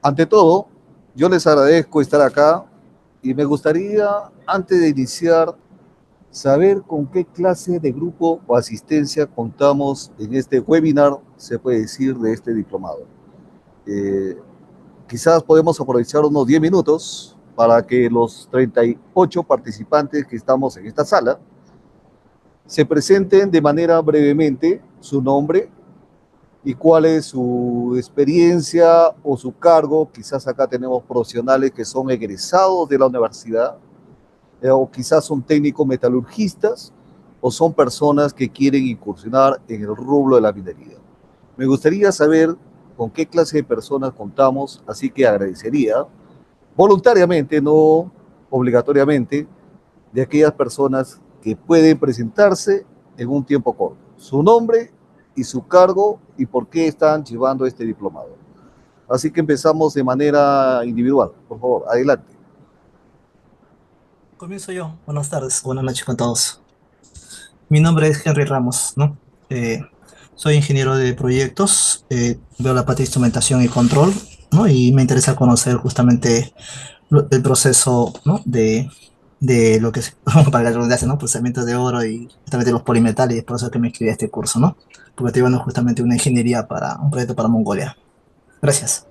Ante todo, yo les agradezco estar acá y me gustaría, antes de iniciar, saber con qué clase de grupo o asistencia contamos en este webinar, se puede decir, de este diplomado. Eh, Quizás podemos aprovechar unos 10 minutos para que los 38 participantes que estamos en esta sala se presenten de manera brevemente su nombre y cuál es su experiencia o su cargo. Quizás acá tenemos profesionales que son egresados de la universidad, o quizás son técnicos metalurgistas, o son personas que quieren incursionar en el rubro de la minería. Me gustaría saber con qué clase de personas contamos, así que agradecería voluntariamente, no obligatoriamente, de aquellas personas que pueden presentarse en un tiempo corto. Su nombre y su cargo y por qué están llevando este diplomado. Así que empezamos de manera individual. Por favor, adelante. Comienzo yo. Buenas tardes, buenas noches con todos. Mi nombre es Henry Ramos, ¿no? Eh, Soy ingeniero de proyectos, veo la parte de instrumentación y control, ¿no? Y me interesa conocer justamente el proceso, ¿no? De lo que es, para la redundancia, ¿no? Procesamiento de oro y justamente los polimetales, y es por eso que me inscribí a este curso, ¿no? Porque estoy llevando justamente una ingeniería para un proyecto para Mongolia. Gracias.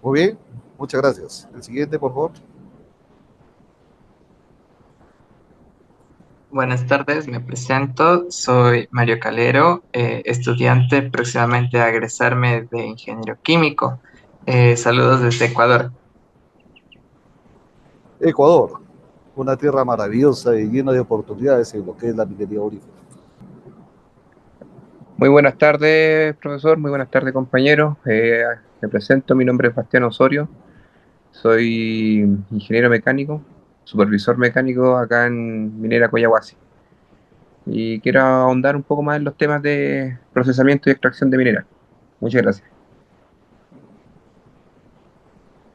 Muy bien, muchas gracias. El siguiente, por favor. Buenas tardes, me presento. Soy Mario Calero, estudiante próximamente a egresarme de ingeniero químico. Saludos desde Ecuador. Ecuador, una tierra maravillosa y llena de oportunidades en lo que es la minería aurífera. Muy buenas tardes, profesor. Muy buenas tardes, compañeros. Me presento, mi nombre es Bastián Osorio. Soy ingeniero mecánico, supervisor mecánico acá en Minera Collahuasi. Y quiero ahondar un poco más en los temas de procesamiento y extracción de mineral. Muchas gracias.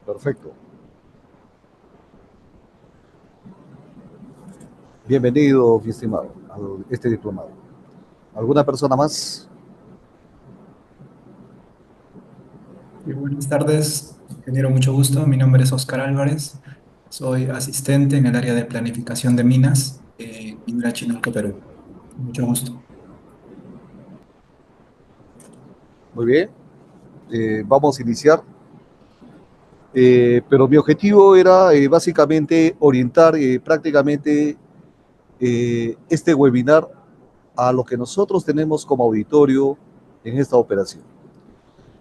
Perfecto. Bienvenido, mi estimado, a este diplomado. ¿Alguna persona más? Buenas tardes, ingeniero, mucho gusto. Mi nombre es Oscar Álvarez. Soy asistente en el área de planificación de minas en Minera Chinanco, Perú. Mucho gusto. Muy bien. Vamos a iniciar. Pero mi objetivo era básicamente orientar prácticamente este webinar a lo que nosotros tenemos como auditorio en esta operación.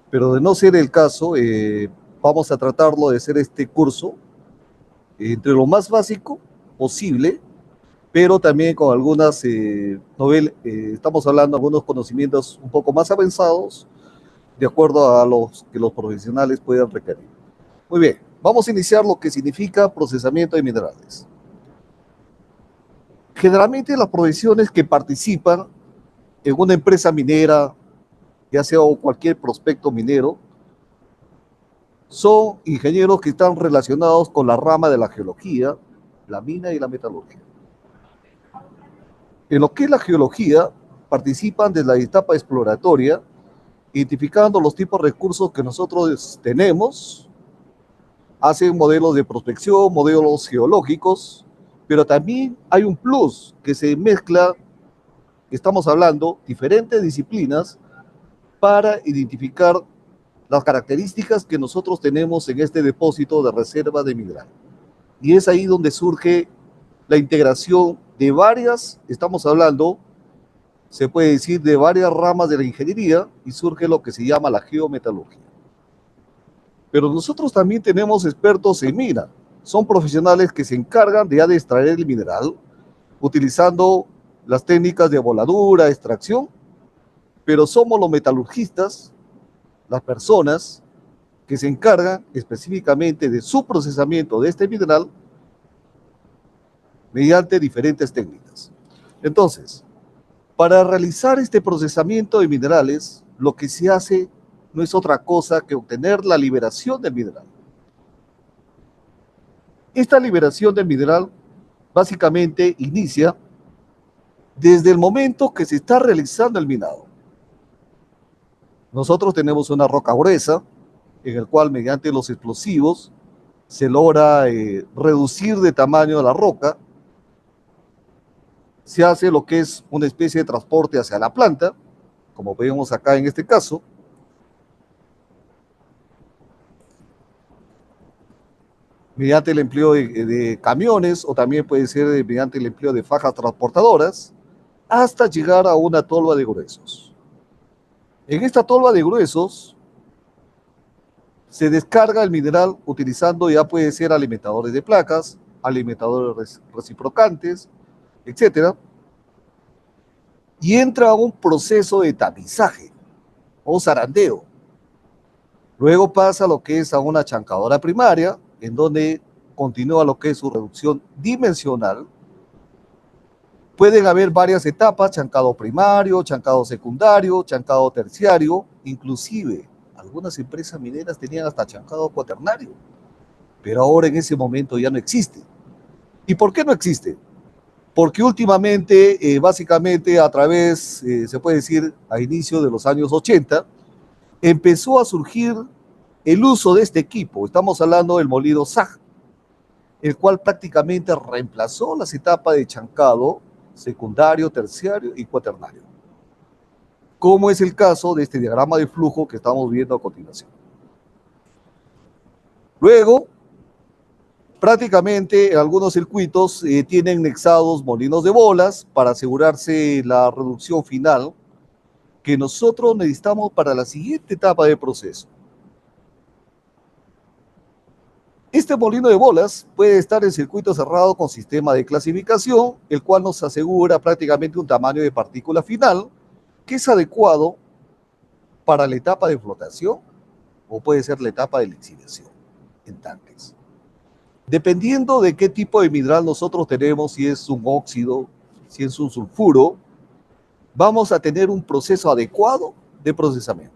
Pero de no ser el caso, vamos a tratarlo de hacer este curso entre lo más básico posible, pero también con algunas estamos hablando de algunos conocimientos un poco más avanzados, de acuerdo a los que los profesionales puedan requerir. Muy bien, vamos a iniciar lo que significa procesamiento de minerales. Generalmente las profesiones que participan en una empresa minera, ya sea cualquier prospecto minero, son ingenieros que están relacionados con la rama de la geología, la mina y la metalurgia. En lo que es la geología, participan desde la etapa exploratoria, identificando los tipos de recursos que nosotros tenemos, hacen modelos de prospección, modelos geológicos, pero también hay un plus que se mezcla, estamos hablando, diferentes disciplinas para identificar las características que nosotros tenemos en este depósito de reserva de mineral. Y es ahí donde surge la integración de varias, estamos hablando, se puede decir, de varias ramas de la ingeniería y surge lo que se llama la geometalurgia. Pero nosotros también tenemos expertos en mina. Son profesionales que se encargan de extraer el mineral utilizando las técnicas de voladura, extracción, pero somos los metalurgistas, las personas que se encargan específicamente de su procesamiento de este mineral mediante diferentes técnicas. Entonces, para realizar este procesamiento de minerales, lo que se hace no es otra cosa que obtener la liberación del mineral. Esta liberación del mineral básicamente inicia desde el momento que se está realizando el minado. Nosotros tenemos una roca gruesa, en el cual mediante los explosivos se logra reducir de tamaño la roca, se hace lo que es una especie de transporte hacia la planta, como vemos acá en este caso, mediante el empleo de camiones o también puede ser mediante el empleo de fajas transportadoras, hasta llegar a una tolva de gruesos. En esta tolva de gruesos se descarga el mineral utilizando, ya puede ser alimentadores de placas, alimentadores reciprocantes, etcétera, y entra a un proceso de tamizaje o zarandeo. Luego pasa lo que es a una chancadora primaria, en donde continúa lo que es su reducción dimensional. Pueden haber varias etapas: chancado primario, chancado secundario, chancado terciario, inclusive algunas empresas mineras tenían hasta chancado cuaternario, pero ahora en ese momento ya no existe. ¿Y por qué no existe? Porque últimamente, básicamente a través, se puede decir, a inicio de los años 80, empezó a surgir el uso de este equipo. Estamos hablando del molido SAG, el cual prácticamente reemplazó las etapas de chancado secundario, terciario y cuaternario, como es el caso de este diagrama de flujo que estamos viendo a continuación. Luego, prácticamente en algunos circuitos tienen nexados molinos de bolas para asegurarse la reducción final que nosotros necesitamos para la siguiente etapa de proceso. Este molino de bolas puede estar en circuito cerrado con sistema de clasificación, el cual nos asegura prácticamente un tamaño de partícula final que es adecuado para la etapa de flotación o puede ser la etapa de lixiviación en tanques. Dependiendo de qué tipo de mineral nosotros tenemos, si es un óxido, si es un sulfuro, vamos a tener un proceso adecuado de procesamiento.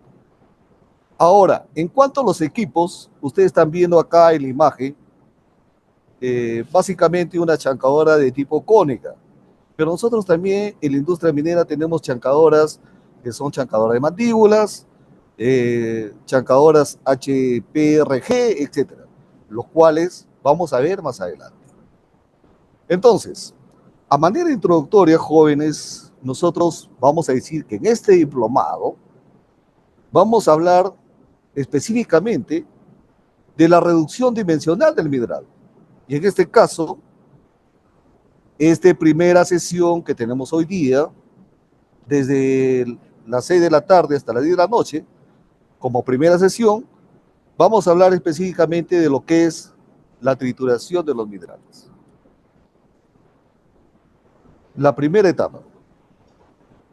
Ahora, en cuanto a los equipos, ustedes están viendo acá en la imagen, básicamente una chancadora de tipo cónica, pero nosotros también en la industria minera tenemos chancadoras que son chancadoras de mandíbulas, chancadoras HPRG, etcétera, los cuales vamos a ver más adelante. Entonces, a manera introductoria, jóvenes, nosotros vamos a decir que en este diplomado vamos a hablar específicamente de la reducción dimensional del mineral. Y en este caso, esta primera sesión que tenemos hoy día, desde las 6 de la tarde hasta las 10 de la noche, como primera sesión, vamos a hablar específicamente de lo que es la trituración de los minerales. La primera etapa.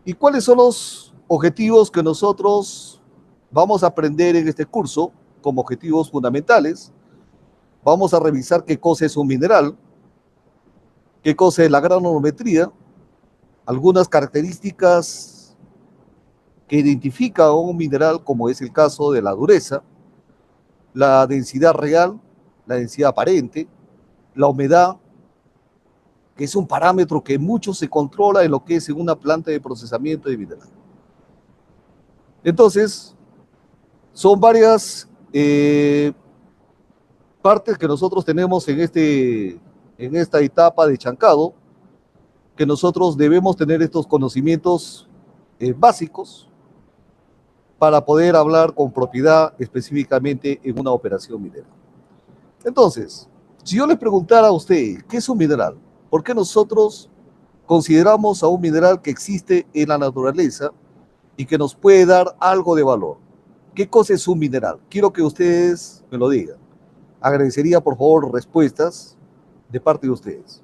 ¿Y cuáles son los objetivos que nosotros vamos a aprender en este curso como objetivos fundamentales? Vamos a revisar qué cosa es un mineral, qué cosa es la granulometría, algunas características que identifican a un mineral, como es el caso de la dureza, la densidad real, la densidad aparente, la humedad, que es un parámetro que mucho se controla en lo que es en una planta de procesamiento de mineral. Entonces, son varias partes que nosotros tenemos en esta etapa de chancado, que nosotros debemos tener estos conocimientos básicos para poder hablar con propiedad específicamente en una operación minera. Entonces, si yo les preguntara a usted, ¿qué es un mineral? ¿Por qué nosotros consideramos a un mineral que existe en la naturaleza y que nos puede dar algo de valor? ¿Qué cosa es un mineral? Quiero que ustedes me lo digan. Agradecería, por favor, respuestas de parte de ustedes.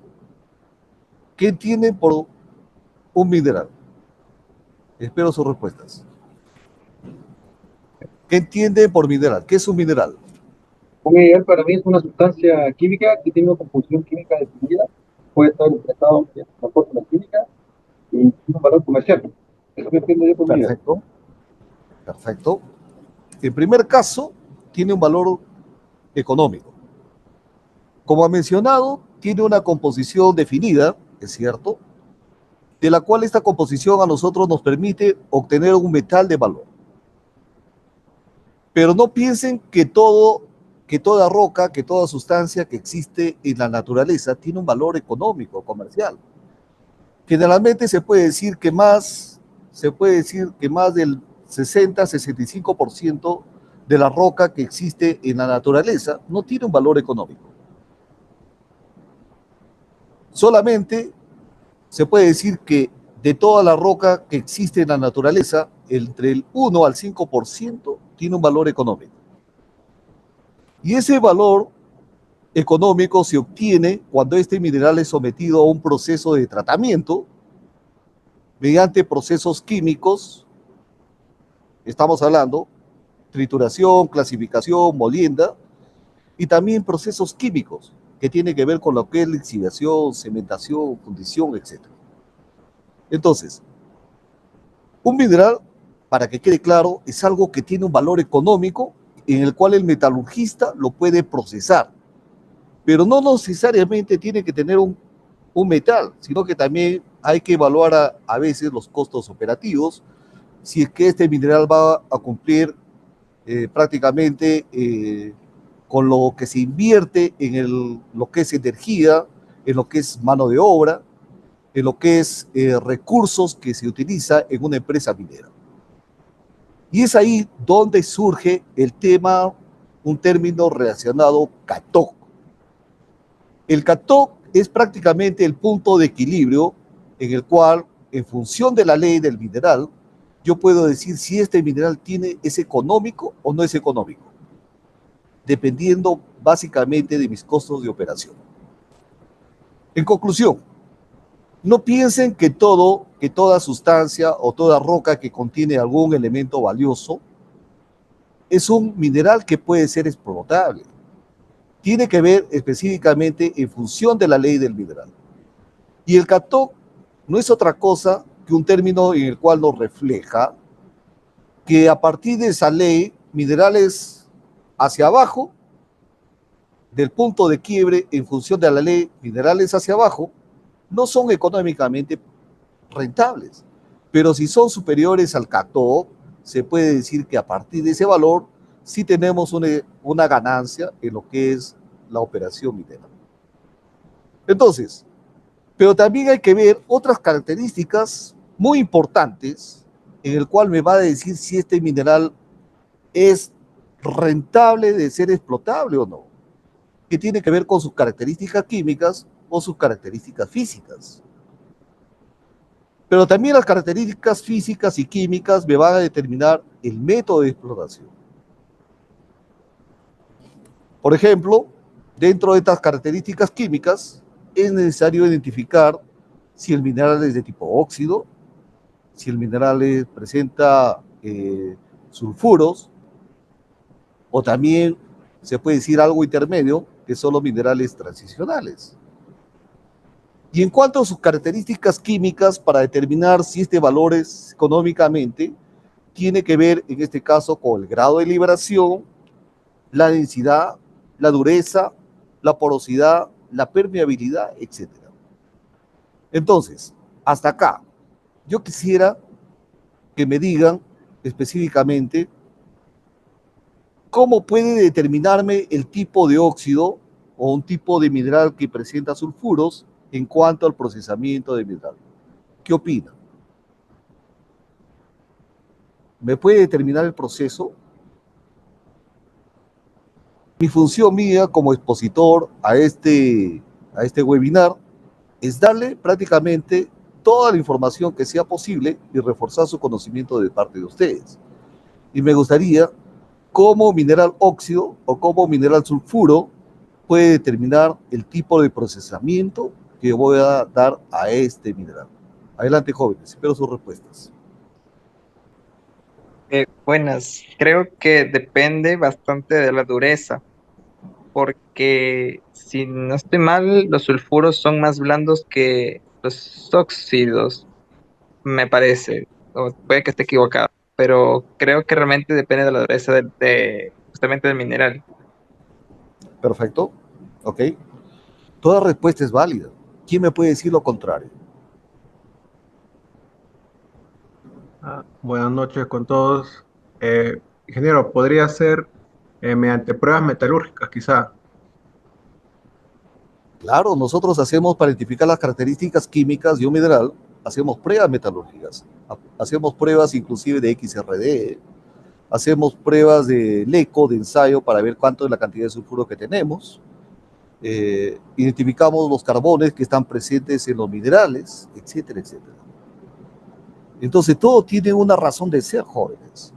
¿Qué entienden por un mineral? Espero sus respuestas. ¿Qué entienden por mineral? ¿Qué es un mineral? Un mineral para mí es una sustancia química que tiene una composición química definida, puede estar expresado en la fórmula química y tiene un valor comercial. Eso me entiendo yo por mineral. Perfecto. Perfecto. En primer caso, tiene un valor económico. Como ha mencionado, tiene una composición definida, es cierto, de la cual esta composición a nosotros nos permite obtener un metal de valor. Pero no piensen que toda roca, que toda sustancia que existe en la naturaleza tiene un valor económico, comercial. Generalmente se puede decir que más del 60-65% de la roca que existe en la naturaleza no tiene un valor económico. Solamente se puede decir que de toda la roca que existe en la naturaleza, entre el 1 al 5% tiene un valor económico. Y ese valor económico se obtiene cuando este mineral es sometido a un proceso de tratamiento mediante procesos químicos, estamos hablando, trituración, clasificación, molienda, y también procesos químicos que tienen que ver con lo que es lixiviación, cementación, fundición, etc. Entonces, un mineral, para que quede claro, es algo que tiene un valor económico en el cual el metalurgista lo puede procesar, pero no necesariamente tiene que tener un metal, sino que también hay que evaluar a veces los costos operativos, si es que este mineral va a cumplir prácticamente con lo que se invierte en lo que es energía, en lo que es mano de obra, en lo que es recursos que se utiliza en una empresa minera. Y es ahí donde surge el tema, un término relacionado CATOC. El CATOC es prácticamente el punto de equilibrio en el cual, en función de la ley del mineral, yo puedo decir si este mineral es económico o no es económico, dependiendo básicamente de mis costos de operación. En conclusión, no piensen que toda sustancia o toda roca que contiene algún elemento valioso es un mineral que puede ser explotable. Tiene que ver específicamente en función de la ley del mineral. Y el CATOC no es otra cosa que un término en el cual nos refleja que a partir de esa ley, minerales hacia abajo, del punto de quiebre en función de la ley, minerales hacia abajo, no son económicamente rentables. Pero si son superiores al CATOC, se puede decir que a partir de ese valor sí tenemos una ganancia en lo que es la operación minera. Entonces, pero también hay que ver otras características muy importantes en el cual me va a decir si este mineral es rentable de ser explotable o no, que tiene que ver con sus características químicas o sus características físicas. Pero también las características físicas y químicas me van a determinar el método de explotación. Por ejemplo, dentro de estas características químicas, es necesario identificar si el mineral es de tipo óxido, si el mineral presenta sulfuros, o también se puede decir algo intermedio, que son los minerales transicionales. Y en cuanto a sus características químicas, para determinar si este valor es económicamente, tiene que ver en este caso con el grado de liberación, la densidad, la dureza, la porosidad, la permeabilidad, etc. Entonces, hasta acá, yo quisiera que me digan específicamente cómo puede determinarme el tipo de óxido o un tipo de mineral que presenta sulfuros en cuanto al procesamiento de mineral. ¿Qué opina? ¿Me puede determinar el proceso? Mi función mía como expositor a este webinar es darle prácticamente toda la información que sea posible y reforzar su conocimiento de parte de ustedes. Y me gustaría cómo mineral óxido o cómo mineral sulfuro puede determinar el tipo de procesamiento que voy a dar a este mineral. Adelante, jóvenes, espero sus respuestas. Buenas, creo que depende bastante de la dureza, porque si no estoy mal, los sulfuros son más blandos que los óxidos, me parece, o puede que esté equivocado, pero creo que realmente depende de la dureza justamente del mineral. Perfecto, ok. Toda respuesta es válida. ¿Quién me puede decir lo contrario? Buenas noches con todos. ingeniero, podría ser mediante pruebas metalúrgicas, quizá. Claro, nosotros hacemos para identificar las características químicas de un mineral, hacemos pruebas metalúrgicas, hacemos pruebas inclusive de XRD, hacemos pruebas de LECO, de ensayo, para ver cuánto es la cantidad de sulfuro que tenemos, identificamos los carbones que están presentes en los minerales, etcétera, etcétera. Entonces todo tiene una razón de ser, jóvenes.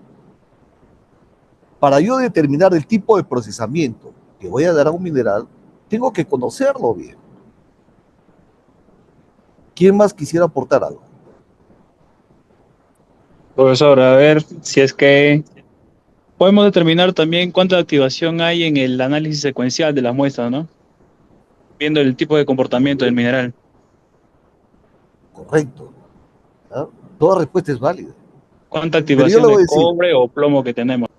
Para yo determinar el tipo de procesamiento que voy a dar a un mineral, tengo que conocerlo bien. ¿Quién más quisiera aportar algo? Profesor, a ver si es que podemos determinar también cuánta activación hay en el análisis secuencial de las muestras, ¿no? Viendo el tipo de comportamiento del mineral. Correcto. ¿Ah? Toda respuesta es válida. ¿Cuánta Pero yo activación le voy de a decir, cobre o plomo que tenemos?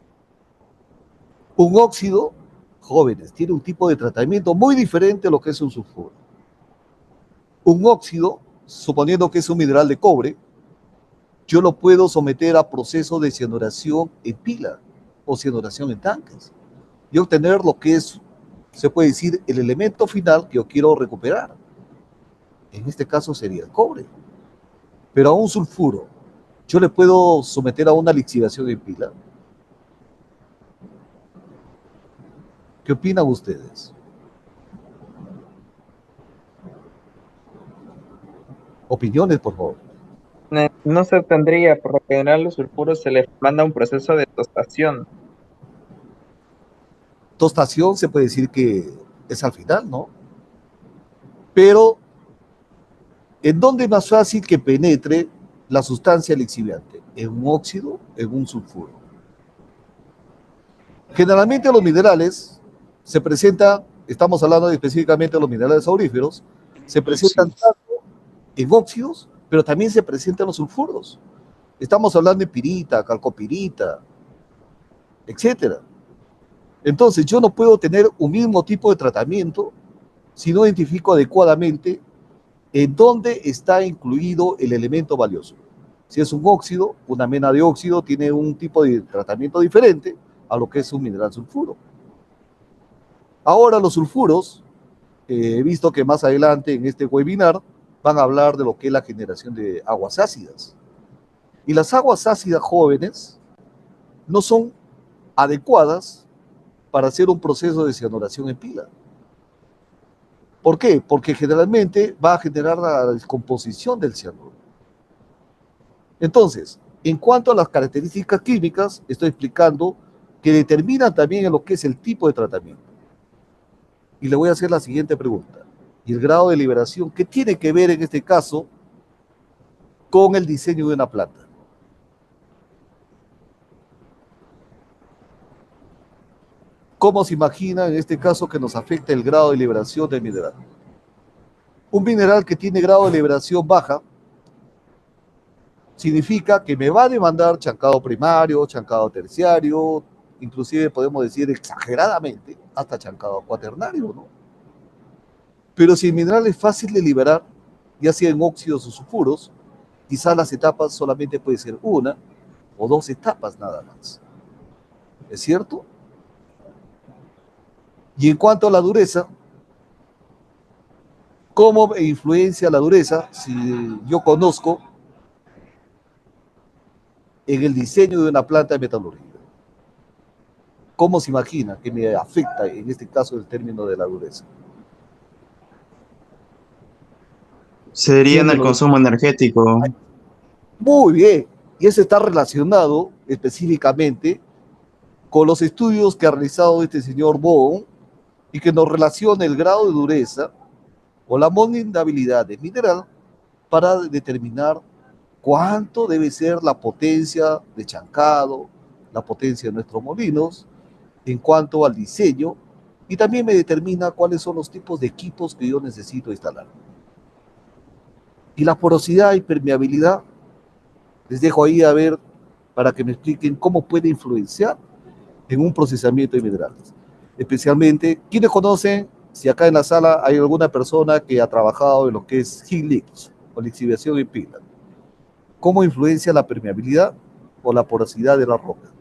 un óxido, jóvenes, tiene un tipo de tratamiento muy diferente a lo que es un sulfuro. Un óxido, suponiendo que es un mineral de cobre, yo lo puedo someter a proceso de cianuración en pila o cianuración en tanques y obtener lo que es, se puede decir, el elemento final que yo quiero recuperar. En este caso sería el cobre. Pero a un sulfuro, yo le puedo someter a una lixiviación en pila. ¿Qué opinan ustedes? Opiniones, por favor. No se tendría, por lo general los sulfuros se les manda un proceso de tostación. Tostación se puede decir que es al final, ¿no? Pero, ¿en dónde es más fácil que penetre la sustancia lixiviante? ¿En un óxido? ¿En un sulfuro? Generalmente los minerales se presentan, estamos hablando específicamente de los minerales auríferos, se presentan tanto en óxidos, pero también se presentan los sulfuros. Estamos hablando de pirita, calcopirita, etcétera. Entonces, yo no puedo tener un mismo tipo de tratamiento si no identifico adecuadamente en dónde está incluido el elemento valioso. Si es un óxido, una mena de óxido tiene un tipo de tratamiento diferente a lo que es un mineral sulfuro. Ahora los sulfuros, he visto que más adelante en este webinar van a hablar de lo que es la generación de aguas ácidas. Y las aguas ácidas jóvenes no son adecuadas para hacer un proceso de cianuración en pila. ¿Por qué? Porque generalmente va a generar la descomposición del cianuro. Entonces, en cuanto a las características químicas, estoy explicando que determinan también en lo que es el tipo de tratamiento. Y le voy a hacer la siguiente pregunta. ¿Y el grado de liberación qué tiene que ver en este caso con el diseño de una planta? ¿Cómo se imagina en este caso que nos afecta el grado de liberación del mineral? Un mineral que tiene grado de liberación baja significa que me va a demandar chancado primario, chancado terciario, inclusive podemos decir exageradamente, hasta chancado cuaternario, ¿no? Pero si el mineral es fácil de liberar, ya sea en óxidos o sulfuros, quizás las etapas solamente puede ser una o dos etapas nada más. ¿Es cierto? Y en cuanto a la dureza, ¿cómo influencia la dureza? Si yo conozco en el diseño de una planta de metalurgia. ¿Cómo se imagina que me afecta en este caso el término de la dureza? Sería en el consumo energético. Muy bien, y eso está relacionado específicamente con los estudios que ha realizado este señor Bohm y que nos relaciona el grado de dureza o la moldeabilidad del mineral para determinar cuánto debe ser la potencia de chancado, la potencia de nuestros molinos, en cuanto al diseño, y también me determina cuáles son los tipos de equipos que yo necesito instalar. Y la porosidad y permeabilidad, les dejo ahí a ver para que me expliquen cómo puede influenciar en un procesamiento de minerales. Especialmente, ¿quiénes conocen, si acá en la sala hay alguna persona que ha trabajado en lo que es heat leach o lixiviación en pila? ¿Cómo influencia la permeabilidad o la porosidad de la roca?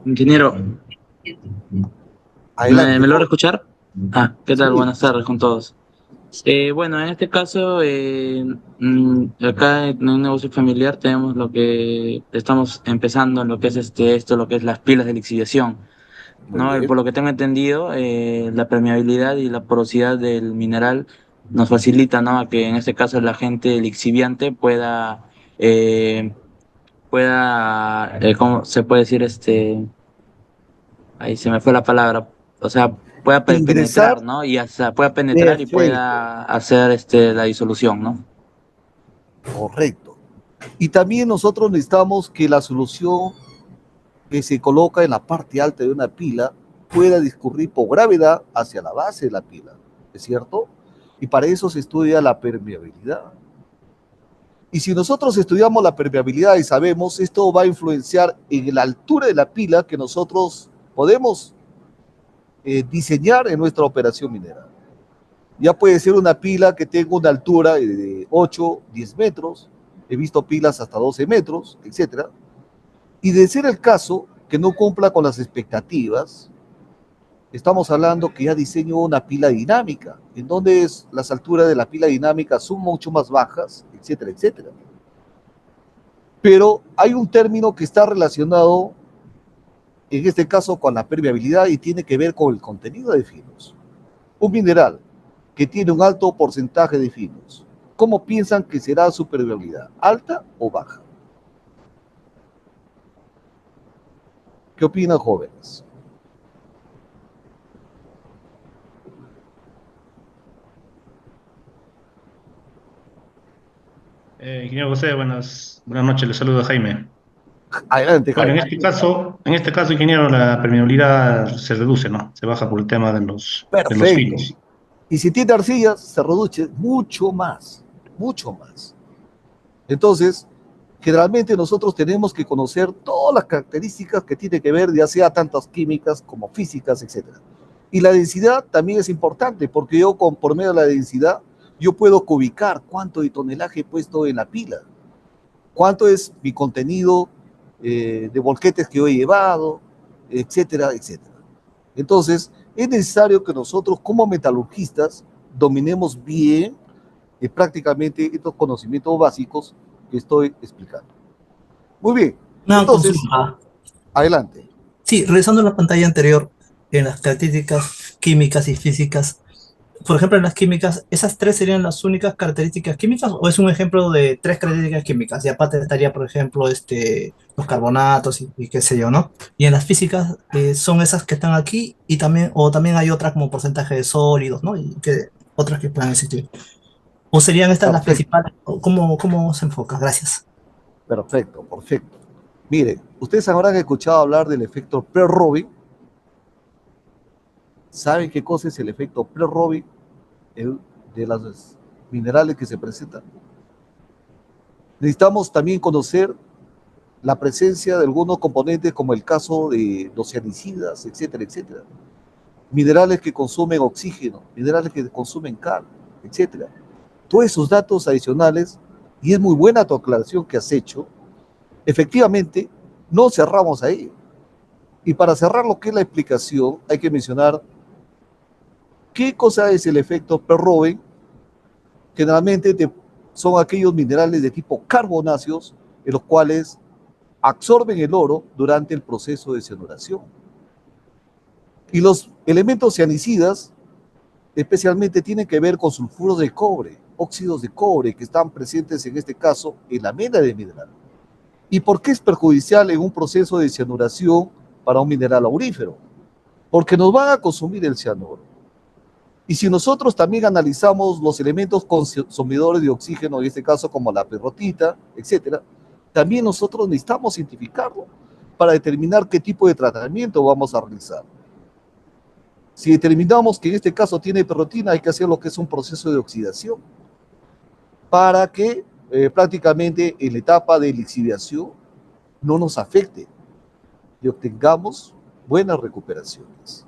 Ingeniero, Adelante, ¿me logra joven. escuchar? Ah, ¿qué tal? Sí, Buenas tardes con todos. Bueno, en este caso, acá en un negocio familiar tenemos lo que estamos empezando en lo que es lo que es las pilas de lixiviación, muy ¿no? bien. Por lo que tengo entendido, la permeabilidad y la porosidad del mineral nos facilita, ¿no? A que en este caso el agente lixiviante ¿cómo se puede decir? Ahí se me fue la palabra, o sea, pueda Ingresar, penetrar, ¿no? Y hasta pueda penetrar y perfecto, pueda hacer la disolución, ¿no? correcto. Y también nosotros necesitamos que la solución que se coloca en la parte alta de una pila pueda discurrir por gravedad hacia la base de la pila, ¿es cierto? Y para eso se estudia la permeabilidad. Y si nosotros estudiamos la permeabilidad y sabemos, esto va a influenciar en la altura de la pila que nosotros podemos diseñar en nuestra operación minera. Ya puede ser una pila que tenga una altura de 8, 10 metros, he visto pilas hasta 12 metros, etcétera. Y de ser el caso que no cumpla con las expectativas, estamos hablando que ya diseño una pila dinámica, en donde las alturas de la pila dinámica son mucho más bajas, etcétera, etcétera. Pero hay un término que está relacionado, en este caso, con la permeabilidad y tiene que ver con el contenido de finos. Un mineral que tiene un alto porcentaje de finos, ¿cómo piensan que será su permeabilidad? ¿Alta o baja? ¿Qué opinan, jóvenes? Ingeniero José, buenas noches, le saludo a Jaime. Adelante, Bueno, Jaime. en este caso, ingeniero, la permeabilidad se reduce, ¿no? Se baja por el tema de los Perfecto. finos. Y si tiene arcillas, se reduce mucho más, mucho más. Entonces, generalmente nosotros tenemos que conocer todas las características que tiene que ver, ya sea tantas químicas como físicas, etc. Y la densidad también es importante, porque yo por medio de la densidad, yo puedo ubicar cuánto de tonelaje he puesto en la pila, cuánto es mi contenido de volquetes que yo he llevado, etcétera, etcétera. Entonces, es necesario que nosotros como metalurgistas dominemos bien prácticamente estos conocimientos básicos que estoy explicando. Muy bien, Una entonces, consulta. adelante. Sí, regresando a la pantalla anterior, en las características químicas y físicas, por ejemplo, en las químicas, ¿esas tres serían las únicas características químicas o es un ejemplo de tres características químicas? Y aparte estaría, por ejemplo, los carbonatos y qué sé yo, ¿no? Y en las físicas son esas que están aquí y también, o también hay otras como porcentaje de sólidos, ¿no? Y otras que puedan existir. ¿O serían estas las Perfecto, principales? ¿Cómo se enfoca? Gracias. perfecto, perfecto. Miren, ustedes habrán escuchado hablar del efecto Pierre-Robin. ¿Saben qué cosa es el efecto Pierre-Robin de los minerales que se presentan? Necesitamos también conocer la presencia de algunos componentes como el caso de los cianicidas, etcétera, etcétera. Minerales que consumen oxígeno, minerales que consumen cal, etcétera. Todos esos datos adicionales, y es muy buena tu aclaración que has hecho, efectivamente no cerramos ahí. Y para cerrar lo que es la explicación, hay que mencionar qué cosa es el efecto Pierre-Robin. Generalmente son aquellos minerales de tipo carbonáceos en los cuales absorben el oro durante el proceso de cianuración. Y los elementos cianicidas especialmente tienen que ver con sulfuros de cobre, óxidos de cobre que están presentes en este caso en la mena de mineral. ¿Y por qué es perjudicial en un proceso de cianuración para un mineral aurífero? Porque nos van a consumir el cianuro. Y si nosotros también analizamos los elementos consumidores de oxígeno, en este caso como la perrotita, etcétera, también nosotros necesitamos identificarlo para determinar qué tipo de tratamiento vamos a realizar. Si determinamos que en este caso tiene perrotina, hay que hacer lo que es un proceso de oxidación para que prácticamente en la etapa de lixiviación no nos afecte y obtengamos buenas recuperaciones.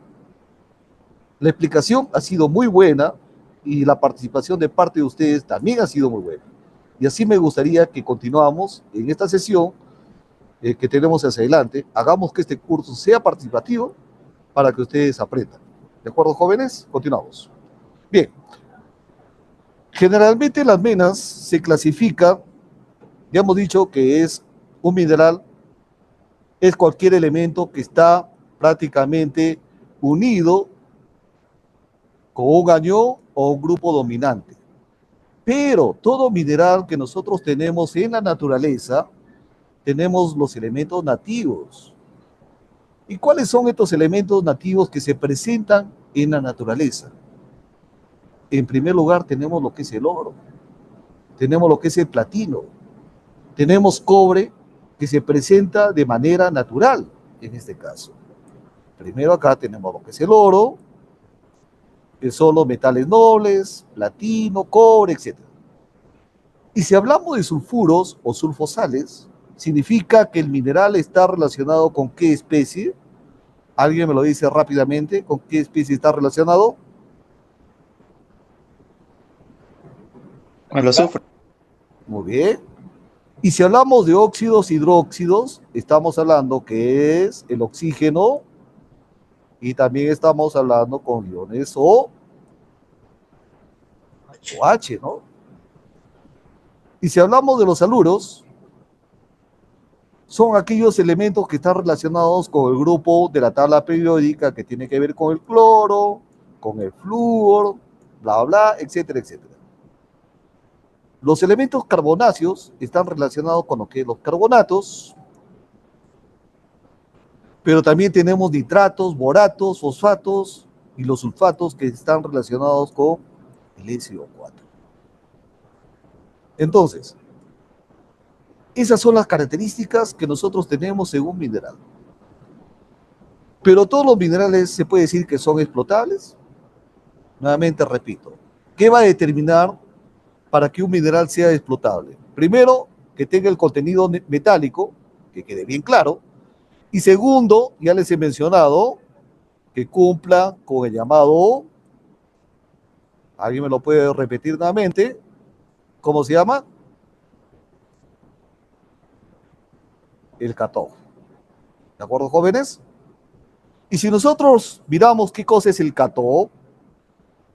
La explicación ha sido muy buena y la participación de parte de ustedes también ha sido muy buena. Y así me gustaría que continuamos en esta sesión que tenemos hacia adelante, hagamos que este curso sea participativo para que ustedes aprendan. ¿De acuerdo, jóvenes? Continuamos. Bien. Generalmente las menas se clasifican, ya hemos dicho que es un mineral, es cualquier elemento que está prácticamente unido con un anio o un grupo dominante. Pero todo mineral que nosotros tenemos en la naturaleza, tenemos los elementos nativos. ¿Y cuáles son estos elementos nativos que se presentan en la naturaleza? En primer lugar, tenemos lo que es el oro, tenemos lo que es el platino, tenemos cobre que se presenta de manera natural en este caso. Primero acá tenemos lo que es el oro, que son los metales nobles, platino, cobre, etc. Y si hablamos de sulfuros o sulfosales, significa que el mineral está relacionado con qué especie. ¿Alguien me lo dice rápidamente? ¿Con qué especie está relacionado? El azufre. Muy bien. Y si hablamos de óxidos, hidróxidos, estamos hablando que es el oxígeno y también estamos hablando con iones O H, ¿no? Y si hablamos de los haluros, son aquellos elementos que están relacionados con el grupo de la tabla periódica que tiene que ver con el cloro, con el flúor, bla, bla, etcétera, etcétera. Los elementos carbonáceos están relacionados con lo que es los carbonatos, pero también tenemos nitratos, boratos, fosfatos y los sulfatos que están relacionados con el SO4. Entonces, esas son las características que nosotros tenemos en un mineral. Pero todos los minerales se puede decir que son explotables. Nuevamente repito, ¿qué va a determinar para que un mineral sea explotable? Primero, que tenga el contenido metálico, que quede bien claro. Y segundo, ya les he mencionado, que cumpla con el llamado, ¿alguien me lo puede repetir nuevamente? ¿Cómo se llama? El cató. ¿De acuerdo, jóvenes? Y si nosotros miramos qué cosa es el cató,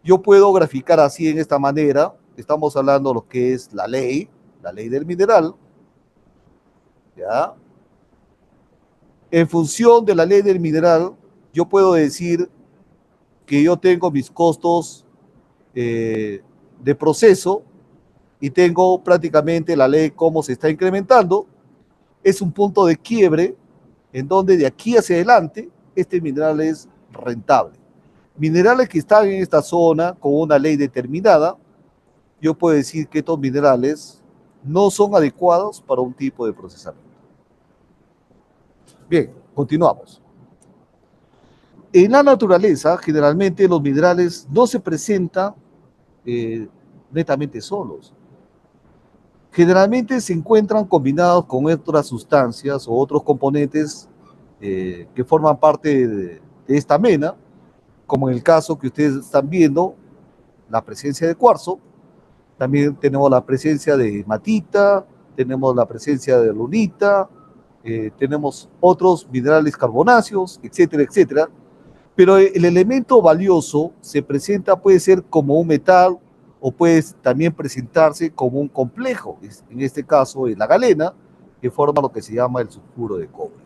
yo puedo graficar así en esta manera. Estamos hablando de lo que es la ley del mineral, ¿ya? En función de la ley del mineral, yo puedo decir que yo tengo mis costos de proceso y tengo prácticamente la ley cómo se está incrementando. Es un punto de quiebre en donde de aquí hacia adelante este mineral es rentable. Minerales que están en esta zona con una ley determinada, yo puedo decir que estos minerales no son adecuados para un tipo de procesamiento. Bien, continuamos. En la naturaleza, generalmente los minerales no se presentan netamente solos. Generalmente se encuentran combinados con otras sustancias o otros componentes que forman parte de esta mena, como en el caso que ustedes están viendo, la presencia de cuarzo. También tenemos la presencia de hematita, tenemos la presencia de lunita, tenemos otros minerales carbonáceos, etcétera, etcétera. Pero el elemento valioso se presenta, puede ser como un metal o puede también presentarse como un complejo, en este caso es la galena, que forma lo que se llama el sulfuro de cobre.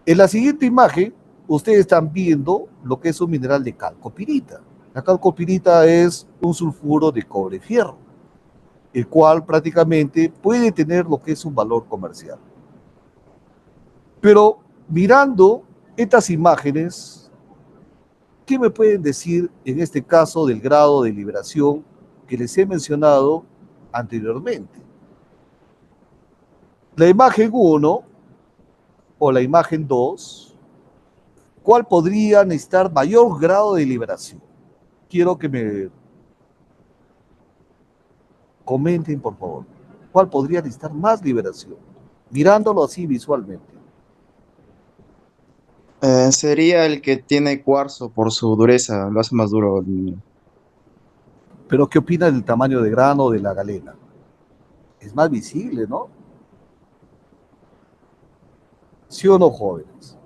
En la siguiente imagen, ustedes están viendo lo que es un mineral de calcopirita. La calcopirita es un sulfuro de cobre-fierro, el cual prácticamente puede tener lo que es un valor comercial. Pero mirando estas imágenes, ¿qué me pueden decir en este caso del grado de liberación que les he mencionado anteriormente? La imagen 1 o la imagen 2, ¿cuál podría necesitar mayor grado de liberación? Quiero que me comenten, por favor, ¿cuál podría necesitar más liberación? Mirándolo así visualmente. Sería el que tiene cuarzo por su dureza, lo hace más duro. Pero ¿qué opina del tamaño de grano de la galena? Es más visible, ¿no? ¿Sí o no, jóvenes?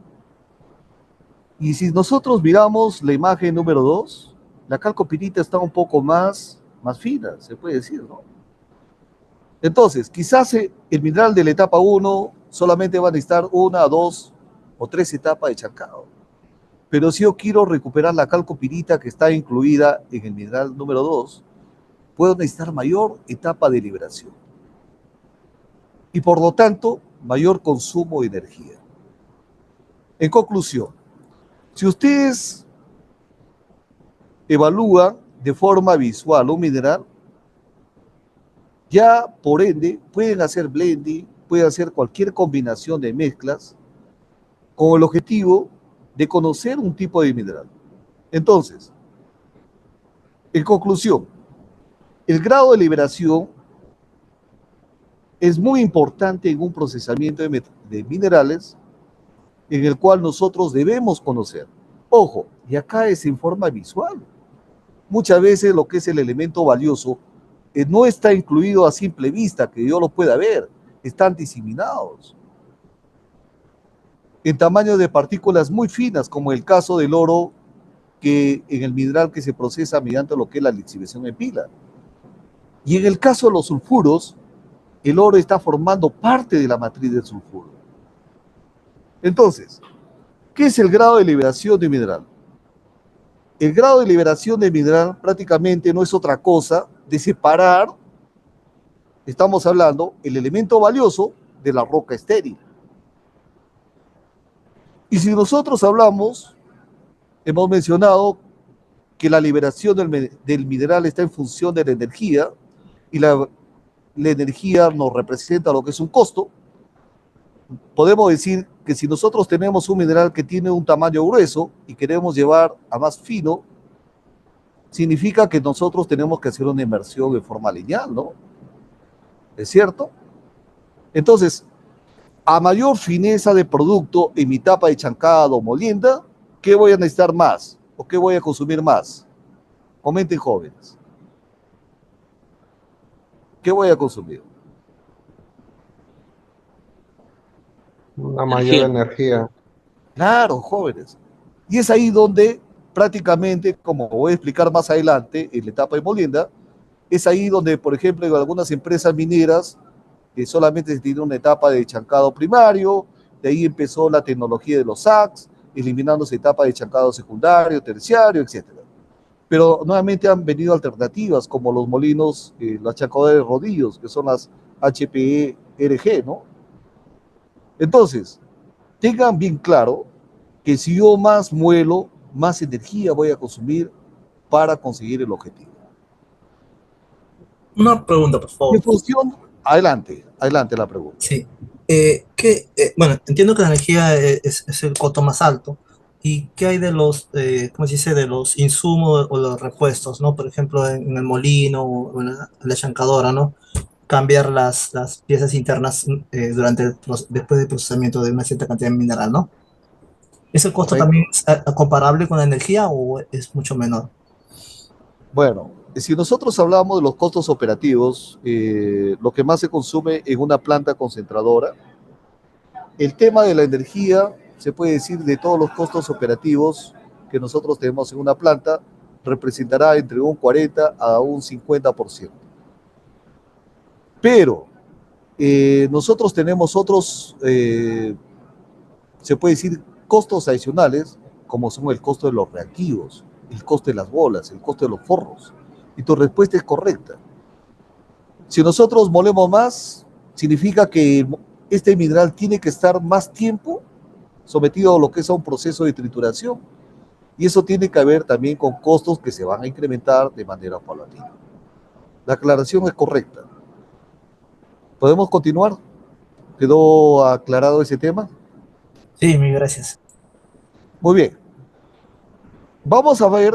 Y si nosotros miramos la imagen número 2, la calcopirita está un poco más fina, se puede decir, ¿no? Entonces, quizás el mineral de la etapa 1 solamente va a necesitar 1, 2 o 3 etapas de chancado. Pero si yo quiero recuperar la calcopirita que está incluida en el mineral número 2, puedo necesitar mayor etapa de liberación. Y por lo tanto, mayor consumo de energía. En conclusión, si ustedes evalúan de forma visual un mineral, ya por ende pueden hacer blending, pueden hacer cualquier combinación de mezclas con el objetivo de conocer un tipo de mineral. Entonces, en conclusión, el grado de liberación es muy importante en un procesamiento de minerales en el cual nosotros debemos conocer. Ojo, y acá es en forma visual. Muchas veces lo que es el elemento valioso no está incluido a simple vista, que yo lo pueda ver, están diseminados en tamaños de partículas muy finas, como el caso del oro, que en el mineral que se procesa mediante lo que es la lixiviación en pila. Y en el caso de los sulfuros, el oro está formando parte de la matriz del sulfuro. Entonces, ¿qué es el grado de liberación de mineral? El grado de liberación de mineral prácticamente no es otra cosa de separar, estamos hablando, el elemento valioso de la roca estéril. Y si nosotros hablamos, hemos mencionado que la liberación del mineral está en función de la energía, y la energía nos representa lo que es un costo. Podemos decir que si nosotros tenemos un mineral que tiene un tamaño grueso y queremos llevar a más fino, significa que nosotros tenemos que hacer una inversión de forma lineal, ¿no? ¿Es cierto? Entonces, a mayor fineza de producto en mi etapa de chancado o molienda, ¿qué voy a necesitar más? ¿O qué voy a consumir más? Comenten, jóvenes. ¿Qué voy a consumir? Una mayor energía. Claro, jóvenes. Y es ahí donde prácticamente, como voy a explicar más adelante en la etapa de molienda, es ahí donde, por ejemplo, en algunas empresas mineras que solamente se tiene una etapa de chancado primario, de ahí empezó la tecnología de los SACs, eliminándose etapas de chancado secundario, terciario, etc. Pero nuevamente han venido alternativas como los molinos, las chancadoras de rodillos, que son las HPE-RG, ¿no? Entonces, tengan bien claro que si yo más muelo, más energía voy a consumir para conseguir el objetivo. Una pregunta, por favor. ¿Qué función? Adelante la pregunta. Sí. Bueno, entiendo que la energía es el costo más alto. ¿Y qué hay de los, cómo se dice, de los insumos o los repuestos, ¿no? Por ejemplo, en el molino o en la chancadora, ¿no? Cambiar las piezas internas después del procesamiento de una cierta cantidad de mineral, ¿no? ¿Ese costo Correcto. también es comparable con la energía o es mucho menor? Bueno, si nosotros hablamos de los costos operativos, lo que más se consume en una planta concentradora, el tema de la energía, se puede decir de todos los costos operativos que nosotros tenemos en una planta, representará entre un 40 a un 50%. Pero nosotros tenemos otros, se puede decir, costos adicionales, como son el costo de los reactivos, el costo de las bolas, el costo de los forros. Y tu respuesta es correcta. Si nosotros molemos más, significa que este mineral tiene que estar más tiempo sometido a lo que es a un proceso de trituración. Y eso tiene que ver también con costos que se van a incrementar de manera paulatina. La aclaración es correcta. ¿Podemos continuar? ¿Quedó aclarado ese tema? Sí, mil gracias. Muy bien. Vamos a ver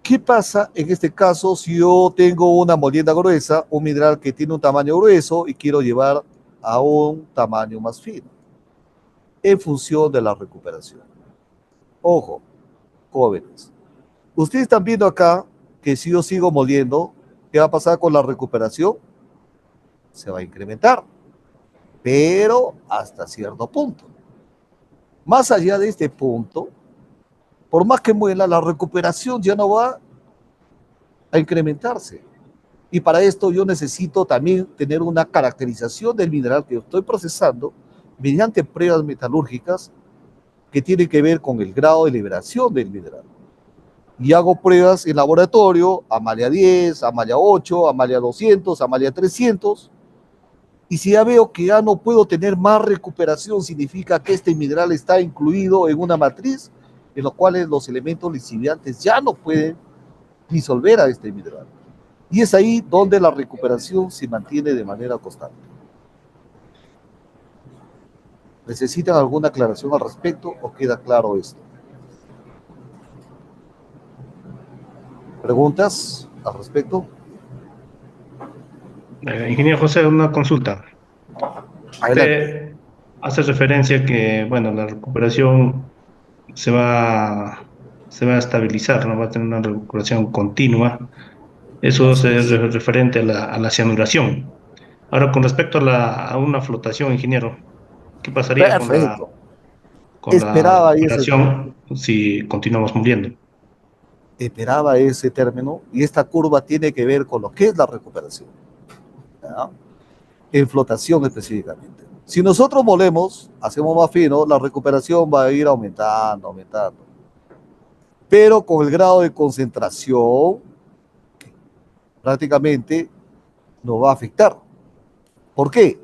qué pasa en este caso si yo tengo una molienda gruesa, un mineral que tiene un tamaño grueso y quiero llevar a un tamaño más fino, en función de la recuperación. Ojo, jóvenes. Ustedes están viendo acá que si yo sigo moliendo, ¿qué va a pasar con la recuperación? Se va a incrementar, pero hasta cierto punto. Más allá de este punto, por más que muela, la recuperación ya no va a incrementarse. Y para esto yo necesito también tener una caracterización del mineral que yo estoy procesando mediante pruebas metalúrgicas que tienen que ver con el grado de liberación del mineral. Y hago pruebas en laboratorio, Amalia 10, Amalia 8, Amalia 200, Amalia 300, y si ya veo que ya no puedo tener más recuperación, significa que este mineral está incluido en una matriz en la cual los elementos lixiviantes ya no pueden disolver a este mineral. Y es ahí donde la recuperación se mantiene de manera constante. ¿Necesitan alguna aclaración al respecto o queda claro esto? ¿Preguntas al respecto? Ingeniero José, una consulta. Adelante. Usted hace referencia que, bueno, la recuperación se va a estabilizar, ¿no? Va a tener una recuperación continua. Eso es referente a la cianuración. Ahora, con respecto a una flotación, ingeniero, ¿qué pasaría Perfecto. con la Esperaba recuperación si continuamos muriendo? Esperaba ese término, y esta curva tiene que ver con lo que es la recuperación, ¿ya? En flotación específicamente. Si nosotros molemos, hacemos más fino, la recuperación va a ir aumentando, aumentando. Pero con el grado de concentración, prácticamente nos va a afectar. ¿Por qué?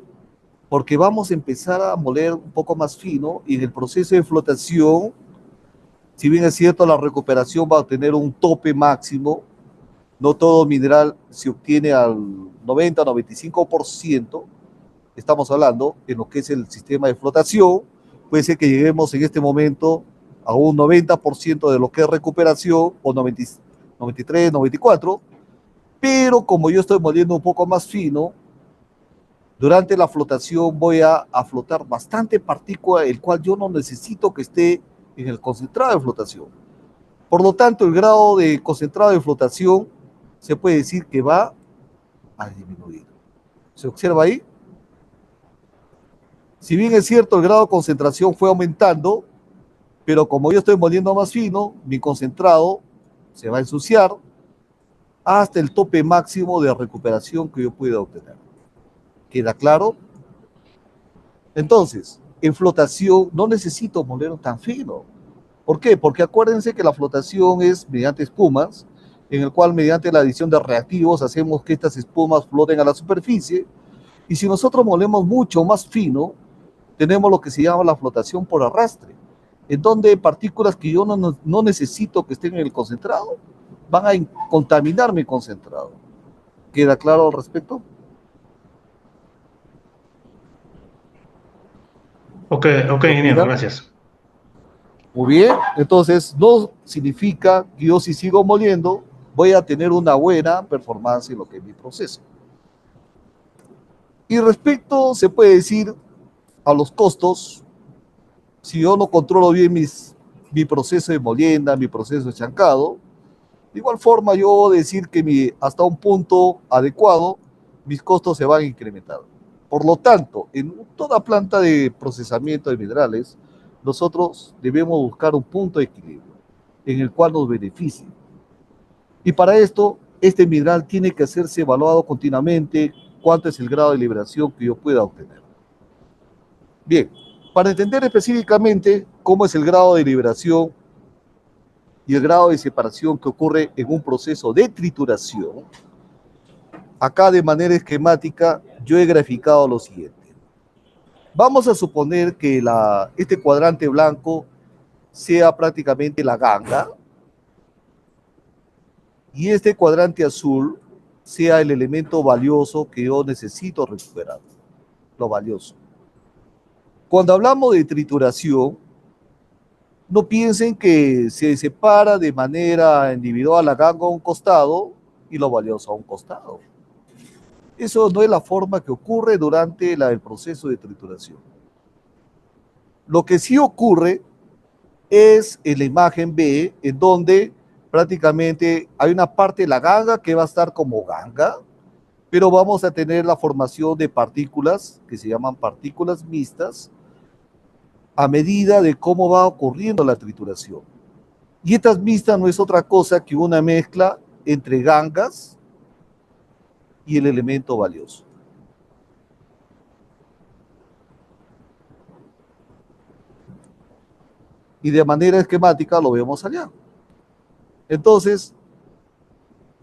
Porque vamos a empezar a moler un poco más fino, y en el proceso de flotación, si bien es cierto, la recuperación va a tener un tope máximo, no todo mineral se obtiene al 90-95%, estamos hablando en lo que es el sistema de flotación, puede ser que lleguemos en este momento a un 90% de lo que es recuperación, o 93, 94, pero como yo estoy moliendo un poco más fino, durante la flotación voy a flotar bastante partícula, el cual yo no necesito que esté en el concentrado de flotación. Por lo tanto, el grado de concentrado de flotación se puede decir que va a disminuir. ¿Se observa ahí? Si bien es cierto, el grado de concentración fue aumentando, pero como yo estoy moliendo más fino, mi concentrado se va a ensuciar hasta el tope máximo de recuperación que yo pueda obtener. ¿Queda claro? Entonces, en flotación no necesito moler tan fino. ¿Por qué? Porque acuérdense que la flotación es mediante espumas, en el cual mediante la adición de reactivos hacemos que estas espumas floten a la superficie, y si nosotros molemos mucho más fino, tenemos lo que se llama la flotación por arrastre, en donde partículas que yo no necesito que estén en el concentrado van a contaminar mi concentrado. ¿Queda claro al respecto? Ok, ingeniero, gracias. Muy bien, entonces no significa que yo, si sigo moliendo, voy a tener una buena performance en lo que es mi proceso. Y respecto, se puede decir, a los costos, si yo no controlo bien mi proceso de molienda, mi proceso de chancado, de igual forma yo decir que hasta un punto adecuado, mis costos se van a incrementar. Por lo tanto, en toda planta de procesamiento de minerales, nosotros debemos buscar un punto de equilibrio en el cual nos beneficie. Y para esto, este mineral tiene que hacerse evaluado continuamente, cuánto es el grado de liberación que yo pueda obtener. Bien, para entender específicamente cómo es el grado de liberación y el grado de separación que ocurre en un proceso de trituración, acá de manera esquemática yo he graficado lo siguiente. Vamos a suponer que este cuadrante blanco sea prácticamente la ganga, y este cuadrante azul sea el elemento valioso que yo necesito recuperar, lo valioso. Cuando hablamos de trituración, no piensen que se separa de manera individual la ganga a un costado y lo valioso a un costado. Eso no es la forma que ocurre durante el proceso de trituración. Lo que sí ocurre es en la imagen B, en donde prácticamente hay una parte de la ganga que va a estar como ganga, pero vamos a tener la formación de partículas que se llaman partículas mixtas, a medida de cómo va ocurriendo la trituración. Y esta mixta no es otra cosa que una mezcla entre gangas y el elemento valioso. Y de manera esquemática lo vemos allá. Entonces,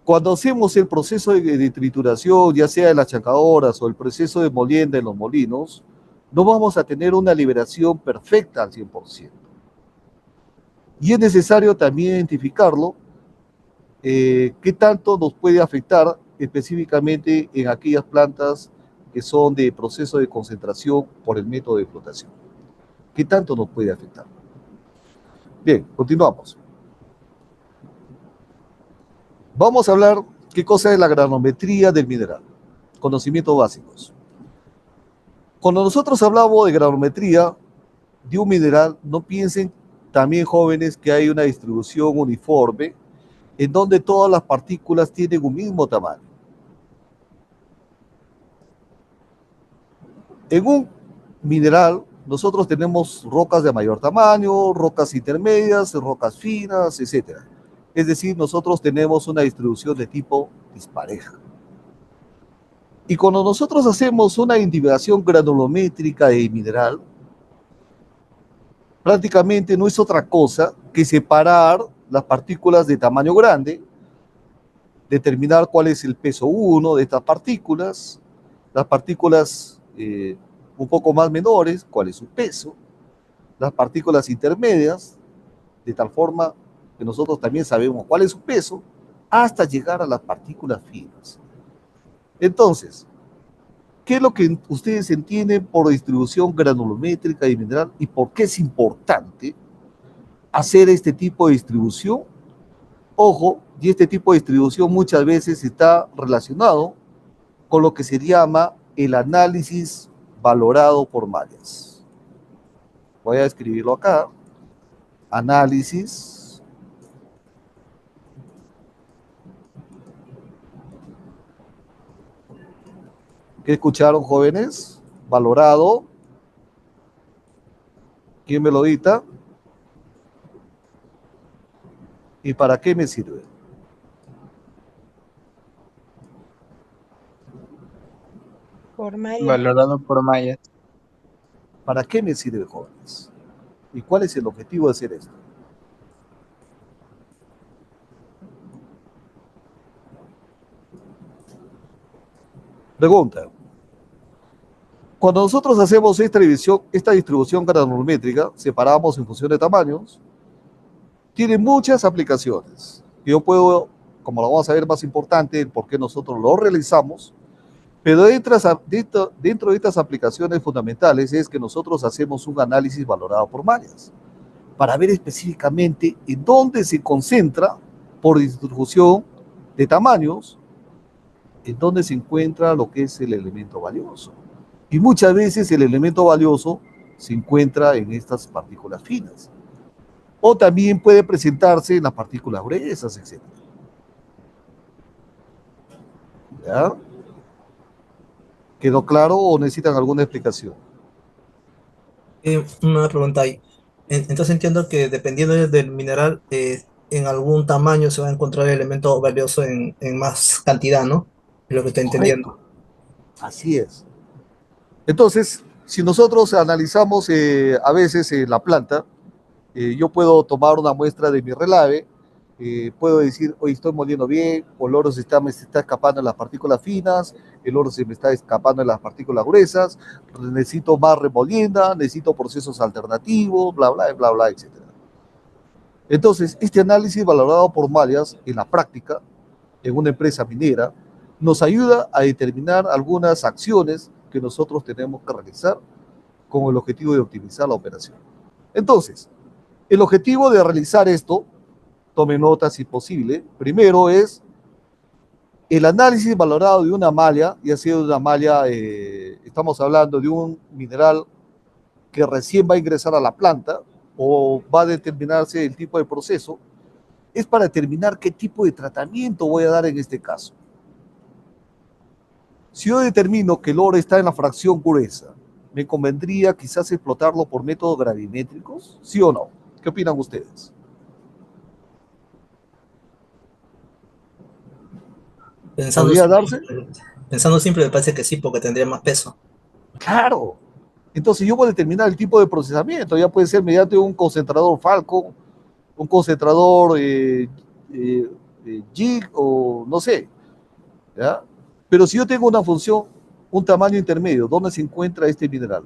cuando hacemos el proceso de trituración, ya sea en las chancadoras o el proceso de molienda en los molinos, no vamos a tener una liberación perfecta al 100%. Y es necesario también identificarlo, qué tanto nos puede afectar específicamente en aquellas plantas que son de proceso de concentración por el método de flotación. ¿Qué tanto nos puede afectar? Bien, continuamos. Vamos a hablar qué cosa es la granometría del mineral. Conocimientos básicos. Cuando nosotros hablamos de granometría de un mineral, no piensen también, jóvenes, que hay una distribución uniforme en donde todas las partículas tienen un mismo tamaño. En un mineral, nosotros tenemos rocas de mayor tamaño, rocas intermedias, rocas finas, etc. Es decir, nosotros tenemos una distribución de tipo dispareja. Y cuando nosotros hacemos una individuación granulométrica de mineral, prácticamente no es otra cosa que separar las partículas de tamaño grande, determinar cuál es el peso 1 de estas partículas, las partículas un poco más menores, cuál es su peso, las partículas intermedias, de tal forma que nosotros también sabemos cuál es su peso, hasta llegar a las partículas finas. Entonces, ¿qué es lo que ustedes entienden por distribución granulométrica de mineral y por qué es importante hacer este tipo de distribución? Ojo, y este tipo de distribución muchas veces está relacionado con lo que se llama el análisis valorado por mallas. Voy a escribirlo acá. Análisis ¿qué escucharon, jóvenes? Valorado. ¿Quién me lo dicta? ¿Y para qué me sirve? Por mallas. Valorado por mallas. ¿Para qué me sirve, jóvenes? ¿Y cuál es el objetivo de hacer esto? Pregunta. Cuando nosotros hacemos esta distribución granulométrica, separamos en función de tamaños, tiene muchas aplicaciones. Yo puedo, como lo vamos a ver más importante, el por qué nosotros lo realizamos, pero dentro de estas aplicaciones fundamentales es que nosotros hacemos un análisis valorado por mallas, para ver específicamente en dónde se concentra, por distribución de tamaños, en dónde se encuentra lo que es el elemento valioso. Y muchas veces el elemento valioso se encuentra en estas partículas finas. O también puede presentarse en las partículas gruesas, etc. ¿Ya? ¿Quedó claro o necesitan alguna explicación? Una pregunta ahí. Entonces entiendo que dependiendo del mineral, en algún tamaño se va a encontrar el elemento valioso en más cantidad, ¿no? Es lo que estoy entendiendo. Así es. Entonces, si nosotros analizamos a veces la planta, yo puedo tomar una muestra de mi relave, puedo decir, hoy estoy moliendo bien, o el oro me está escapando en las partículas finas, el oro se me está escapando en las partículas gruesas, necesito más remolienda, necesito procesos alternativos, bla, bla, bla, bla, etc. Entonces, este análisis valorado por mallas en la práctica, en una empresa minera, nos ayuda a determinar algunas acciones que nosotros tenemos que realizar con el objetivo de optimizar la operación. Entonces, el objetivo de realizar esto, tome nota si posible, primero es el análisis valorado de una malla, ya sea de una malla, estamos hablando de un mineral que recién va a ingresar a la planta o va a determinarse el tipo de proceso, es para determinar qué tipo de tratamiento voy a dar en este caso. Si yo determino que el oro está en la fracción gruesa me convendría quizás explotarlo por métodos gravimétricos, ¿sí o no? ¿Qué opinan ustedes? Pensando ¿Podría simple, darse? pensando simple, me parece que sí, porque tendría más peso. Claro. Entonces yo voy a determinar el tipo de procesamiento, ya puede ser mediante un concentrador Falcon, un concentrador Jig o no sé, ¿ya? Pero si yo tengo una función, un tamaño intermedio, ¿dónde se encuentra este mineral?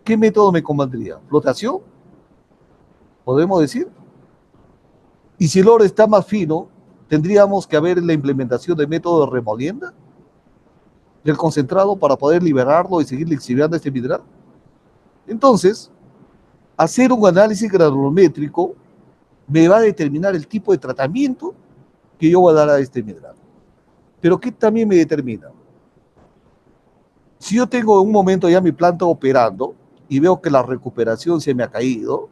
¿Qué método me convendría? ¿Flotación? ¿Podemos decir? Y si el oro está más fino, tendríamos que haber la implementación de método de remolienda del concentrado para poder liberarlo y seguir lixiviando este mineral. Entonces, hacer un análisis granulométrico me va a determinar el tipo de tratamiento que yo voy a dar a este mineral. Pero ¿qué también me determina? Si yo tengo en un momento ya mi planta operando y veo que la recuperación se me ha caído,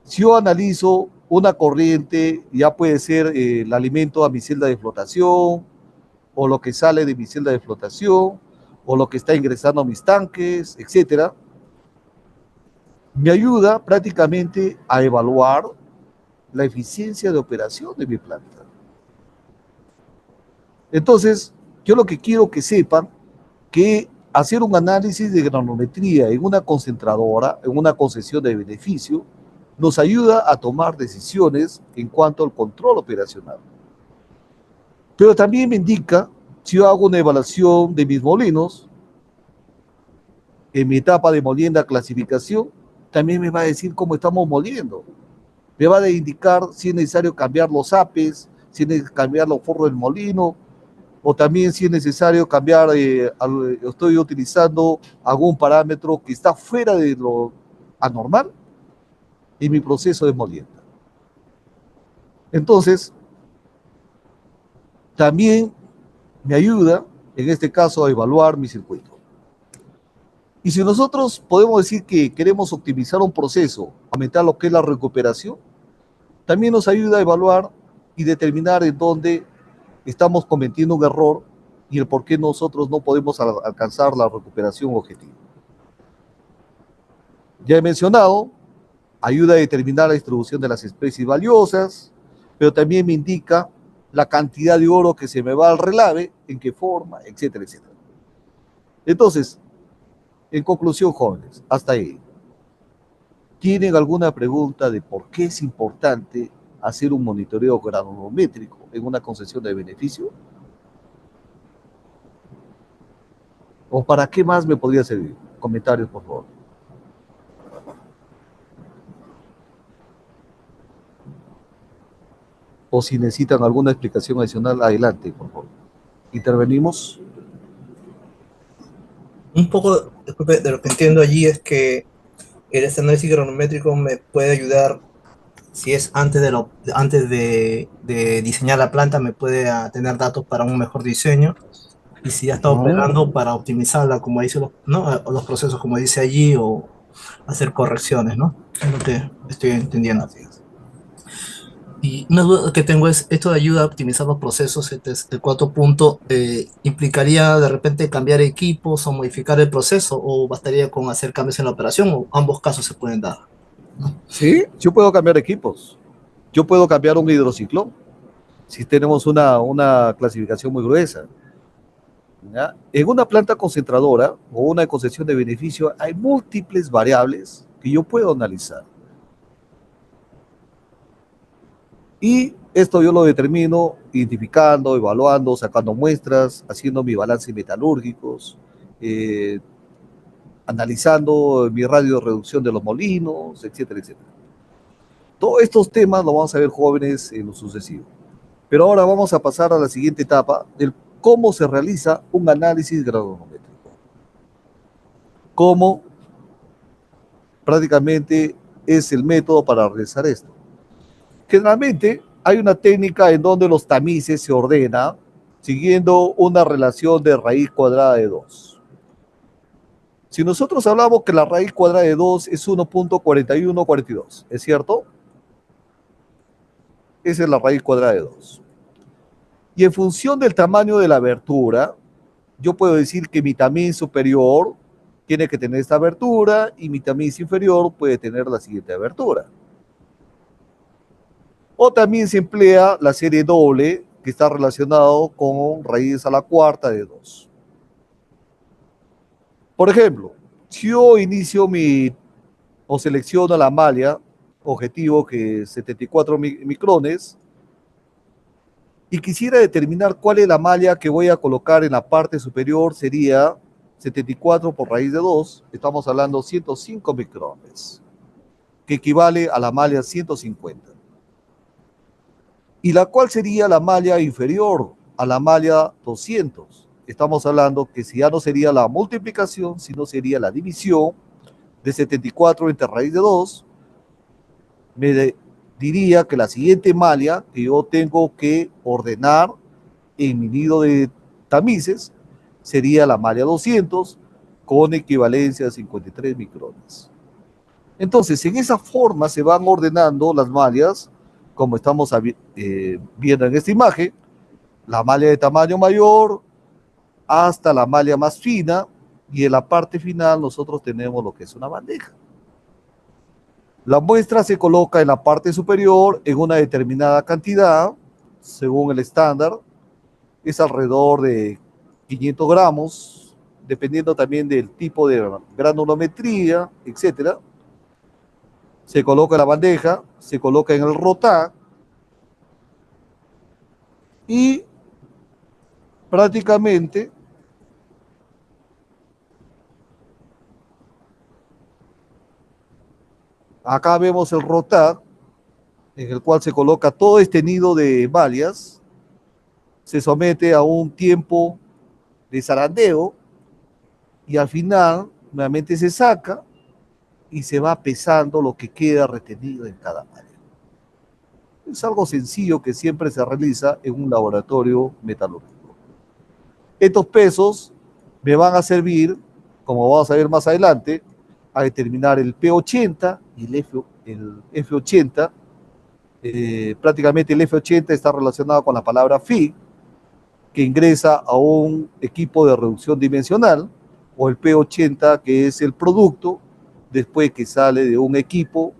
si yo analizo una corriente, ya puede ser el alimento a mi celda de flotación, o lo que sale de mi celda de flotación, o lo que está ingresando a mis tanques, etcétera, me ayuda prácticamente a evaluar la eficiencia de operación de mi planta. Entonces, yo lo que quiero que sepan que hacer un análisis de granulometría en una concentradora, en una concesión de beneficio, nos ayuda a tomar decisiones en cuanto al control operacional. Pero también me indica, si yo hago una evaluación de mis molinos, en mi etapa de molienda clasificación, también me va a decir cómo estamos moliendo. Me va a indicar si es necesario cambiar los apes, si es necesario cambiar los forros del molino, o también si es necesario cambiar, estoy utilizando algún parámetro que está fuera de lo anormal en mi proceso de molienda. Entonces, también me ayuda, en este caso, a evaluar mi circuito. Y si nosotros podemos decir que queremos optimizar un proceso, aumentar lo que es la recuperación, también nos ayuda a evaluar y determinar en dónde estamos cometiendo un error y el por qué nosotros no podemos alcanzar la recuperación objetiva. Ya he mencionado, ayuda a determinar la distribución de las especies valiosas, pero también me indica la cantidad de oro que se me va al relave, en qué forma, etcétera, etcétera. Entonces, en conclusión, jóvenes, hasta ahí. ¿Tienen alguna pregunta de por qué es importante hacer un monitoreo granulométrico en una concesión de beneficio? ¿O para qué más me podría servir? Comentarios, por favor. O si necesitan alguna explicación adicional, adelante, por favor. Intervenimos. Un poco, disculpe, de lo que entiendo allí es que el análisis granulométrico me puede ayudar, si es antes de diseñar la planta, me puede tener datos para un mejor diseño, y si ya está operando, para optimizarla, como dice los procesos, como dice allí, o hacer correcciones, ¿no? Es lo que estoy entendiendo. Y una duda que tengo es, ¿esto de ayuda a optimizar los procesos, este es el cuarto punto, implicaría de repente cambiar equipos o modificar el proceso, o bastaría con hacer cambios en la operación, o ambos casos se pueden dar? Sí, yo puedo cambiar equipos. Yo puedo cambiar un hidrociclón si tenemos una clasificación muy gruesa. ¿Ya? En una planta concentradora o una concesión de beneficio hay múltiples variables que yo puedo analizar. Y esto yo lo determino identificando, evaluando, sacando muestras, haciendo mi balance metalúrgicos, analizando mi radio de reducción de los molinos, etcétera, etcétera. Todos estos temas los vamos a ver, jóvenes, en lo sucesivo. Pero ahora vamos a pasar a la siguiente etapa del cómo se realiza un análisis granulométrico. Cómo prácticamente es el método para realizar esto. Generalmente hay una técnica en donde los tamices se ordenan siguiendo una relación de raíz cuadrada de 2. Si nosotros hablamos que la raíz cuadrada de 2 es 1.4142, ¿es cierto? Esa es la raíz cuadrada de 2. Y en función del tamaño de la abertura, yo puedo decir que mi tamiz superior tiene que tener esta abertura y mi tamiz inferior puede tener la siguiente abertura. O también se emplea la serie doble, que está relacionado con raíz a la cuarta de 2. Por ejemplo, si yo inicio o selecciono la malla objetivo, que es 74 micrones, y quisiera determinar cuál es la malla que voy a colocar en la parte superior, sería 74 por raíz de 2, estamos hablando 105 micrones, que equivale a la malla 150. Y la cual sería la malla inferior a la malla 200. Estamos hablando que si ya no sería la multiplicación, sino sería la división de 74 entre raíz de 2, me diría que la siguiente malla que yo tengo que ordenar en mi nido de tamices sería la malla 200 con equivalencia a 53 micrones. Entonces, en esa forma se van ordenando las mallas, como estamos viendo en esta imagen, la malla de tamaño mayor hasta la malla más fina, y en la parte final nosotros tenemos lo que es una bandeja. La muestra se coloca en la parte superior en una determinada cantidad, según el estándar, es alrededor de 500 gramos, dependiendo también del tipo de granulometría, etcétera. Se coloca en la bandeja, se coloca en el rotac y prácticamente acá vemos el rotac, en el cual se coloca todo este nido de mallas, se somete a un tiempo de zarandeo y al final nuevamente se saca y se va pesando lo que queda retenido en cada malla. Es algo sencillo que siempre se realiza en un laboratorio metalúrgico. Estos pesos me van a servir, como vamos a ver más adelante, a determinar el P80 y el F80. Prácticamente el F80 está relacionado con la palabra Fi, que ingresa a un equipo de reducción dimensional, o el P80, que es el producto después que sale de un equipo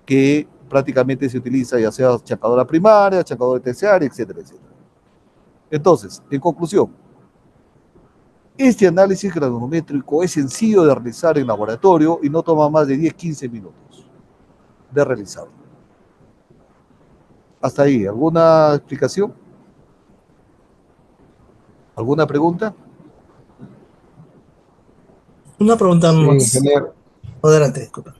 que prácticamente se utiliza ya sea achacadora primaria, achacadora terciaria, etcétera, etcétera. Entonces, en conclusión, este análisis granulométrico es sencillo de realizar en laboratorio y no toma más de 10-15 minutos de realizarlo. Hasta ahí, ¿alguna explicación? ¿Alguna pregunta? Una pregunta Sí, más. ingeniero. Adelante, disculpa.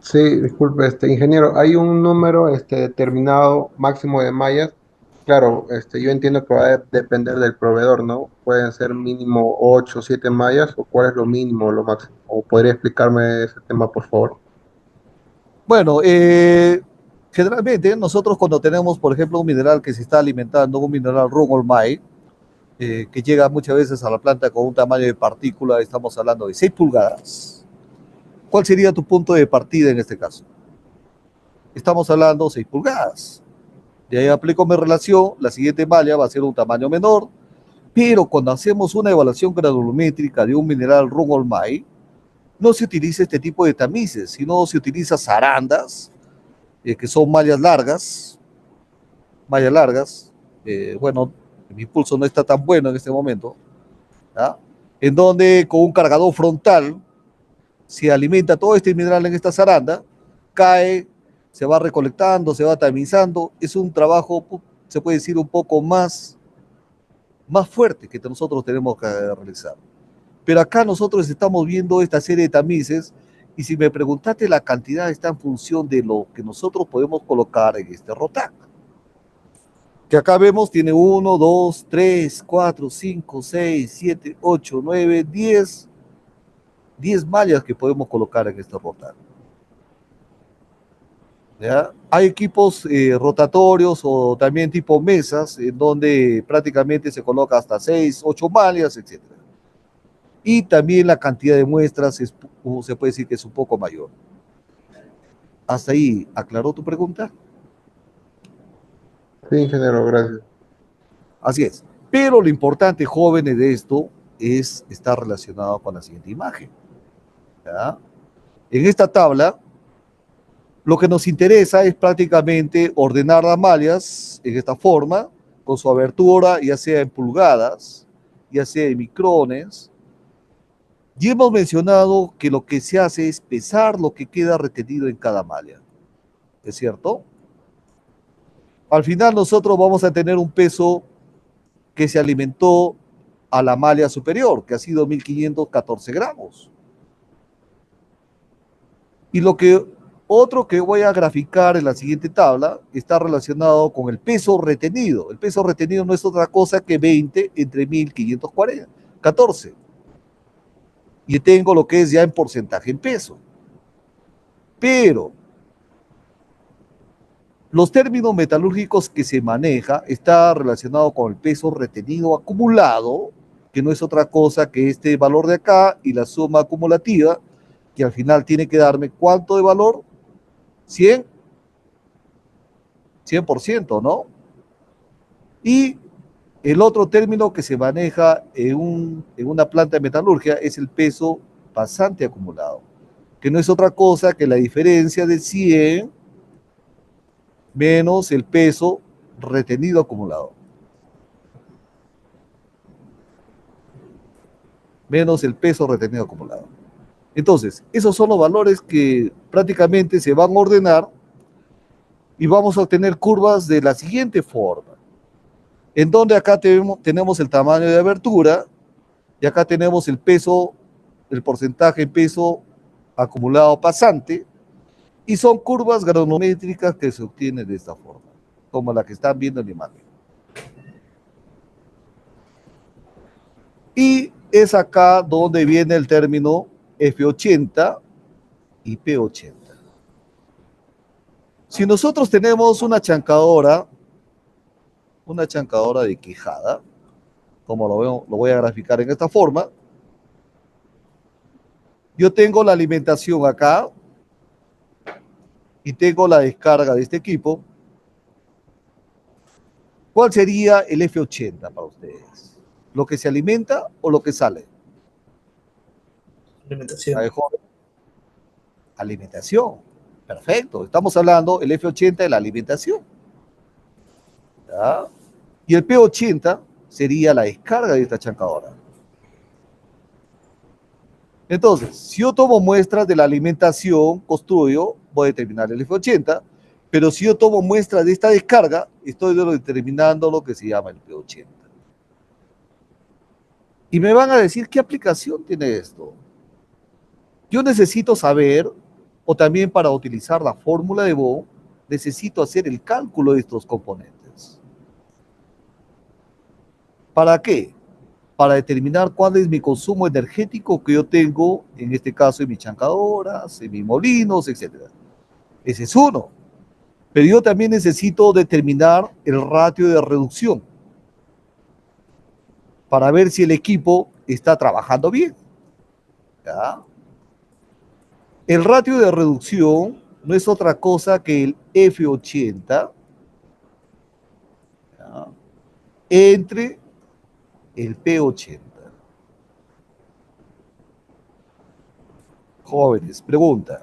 Sí, disculpe, ingeniero, hay un número determinado máximo de mallas. Claro, yo entiendo que va a depender del proveedor, ¿no? Pueden ser mínimo 8 o 7 mallas, o cuál es lo mínimo o lo máximo. ¿O podría explicarme ese tema, por favor? Bueno, generalmente nosotros cuando tenemos, por ejemplo, un mineral que se está alimentando, un mineral Rungolmai, que llega muchas veces a la planta con un tamaño de partícula, estamos hablando de 6 pulgadas. ¿Cuál sería tu punto de partida en este caso? Estamos hablando de 6 pulgadas. De ahí aplico mi relación, la siguiente malla va a ser un tamaño menor, pero cuando hacemos una evaluación granulométrica de un mineral Rungolmai, no se utiliza este tipo de tamices, sino se utiliza zarandas, que son mallas largas. Bueno, mi pulso no está tan bueno en este momento, ¿ya? En donde con un cargador frontal se alimenta todo este mineral en esta zaranda, cae, se va recolectando, se va tamizando. Es un trabajo, se puede decir, un poco más fuerte que nosotros tenemos que realizar. Pero acá nosotros estamos viendo esta serie de tamices, y si me preguntaste, la cantidad está en función de lo que nosotros podemos colocar en este rotac. Que acá vemos, tiene 1, 2, 3, 4, 5, 6, 7, 8, 9, 10 mallas que podemos colocar en este rotac. ¿Ya? Hay equipos rotatorios o también tipo mesas, en donde prácticamente se coloca hasta 6, 8 mallas, etc. Y también la cantidad de muestras se puede decir que es un poco mayor. ¿Hasta ahí aclaró tu pregunta? Sí, ingeniero, gracias. Así es. Pero lo importante, jóvenes, de esto está relacionado con la siguiente imagen. ¿Ya? En esta tabla, lo que nos interesa es prácticamente ordenar las mallas en esta forma, con su abertura, ya sea en pulgadas, ya sea en micrones. Y hemos mencionado que lo que se hace es pesar lo que queda retenido en cada malla. ¿Es cierto? Al final nosotros vamos a tener un peso que se alimentó a la malla superior, que ha sido 1514 gramos. Y otro que voy a graficar en la siguiente tabla está relacionado con el peso retenido. El peso retenido no es otra cosa que 20 entre 1514. Y tengo lo que es ya en porcentaje en peso. Pero los términos metalúrgicos que se maneja está relacionado con el peso retenido acumulado, que no es otra cosa que este valor de acá y la suma acumulativa, que al final tiene que darme ¿cuánto de valor? 100%, ¿no? Y el otro término que se maneja en una planta de metalurgia es el peso pasante acumulado, que no es otra cosa que la diferencia de 100 menos el peso retenido acumulado. Menos el peso retenido acumulado. Entonces, esos son los valores que prácticamente se van a ordenar y vamos a obtener curvas de la siguiente forma. En donde acá tenemos el tamaño de abertura y acá tenemos el peso, el porcentaje en peso acumulado pasante, y son curvas granulométricas que se obtienen de esta forma, como la que están viendo en la imagen. Y es acá donde viene el término F80 y P80. Si nosotros tenemos una chancadora de quejada, como lo voy a graficar en esta forma, yo tengo la alimentación acá y tengo la descarga de este equipo. ¿Cuál sería el F80 para ustedes? ¿Lo que se alimenta o lo que sale? Alimentación. Alimentación. Perfecto. Estamos hablando el F80 de la alimentación. ¿Ya? Y el P80 sería la descarga de esta chancadora. Entonces, si yo tomo muestras de la alimentación, construyo, voy a determinar el F80, pero si yo tomo muestras de esta descarga, estoy determinando lo que se llama el P80. Y me van a decir, ¿qué aplicación tiene esto? Yo necesito saber, o también para utilizar la fórmula de Bohm, necesito hacer el cálculo de estos componentes. ¿Para qué? Para determinar cuál es mi consumo energético que yo tengo, en este caso en mis chancadoras, en mis molinos, etc. Ese es uno. Pero yo también necesito determinar el ratio de reducción para ver si el equipo está trabajando bien. ¿Ya? El ratio de reducción no es otra cosa que el F80 ¿ya? Entre el P80. Jóvenes, pregunta,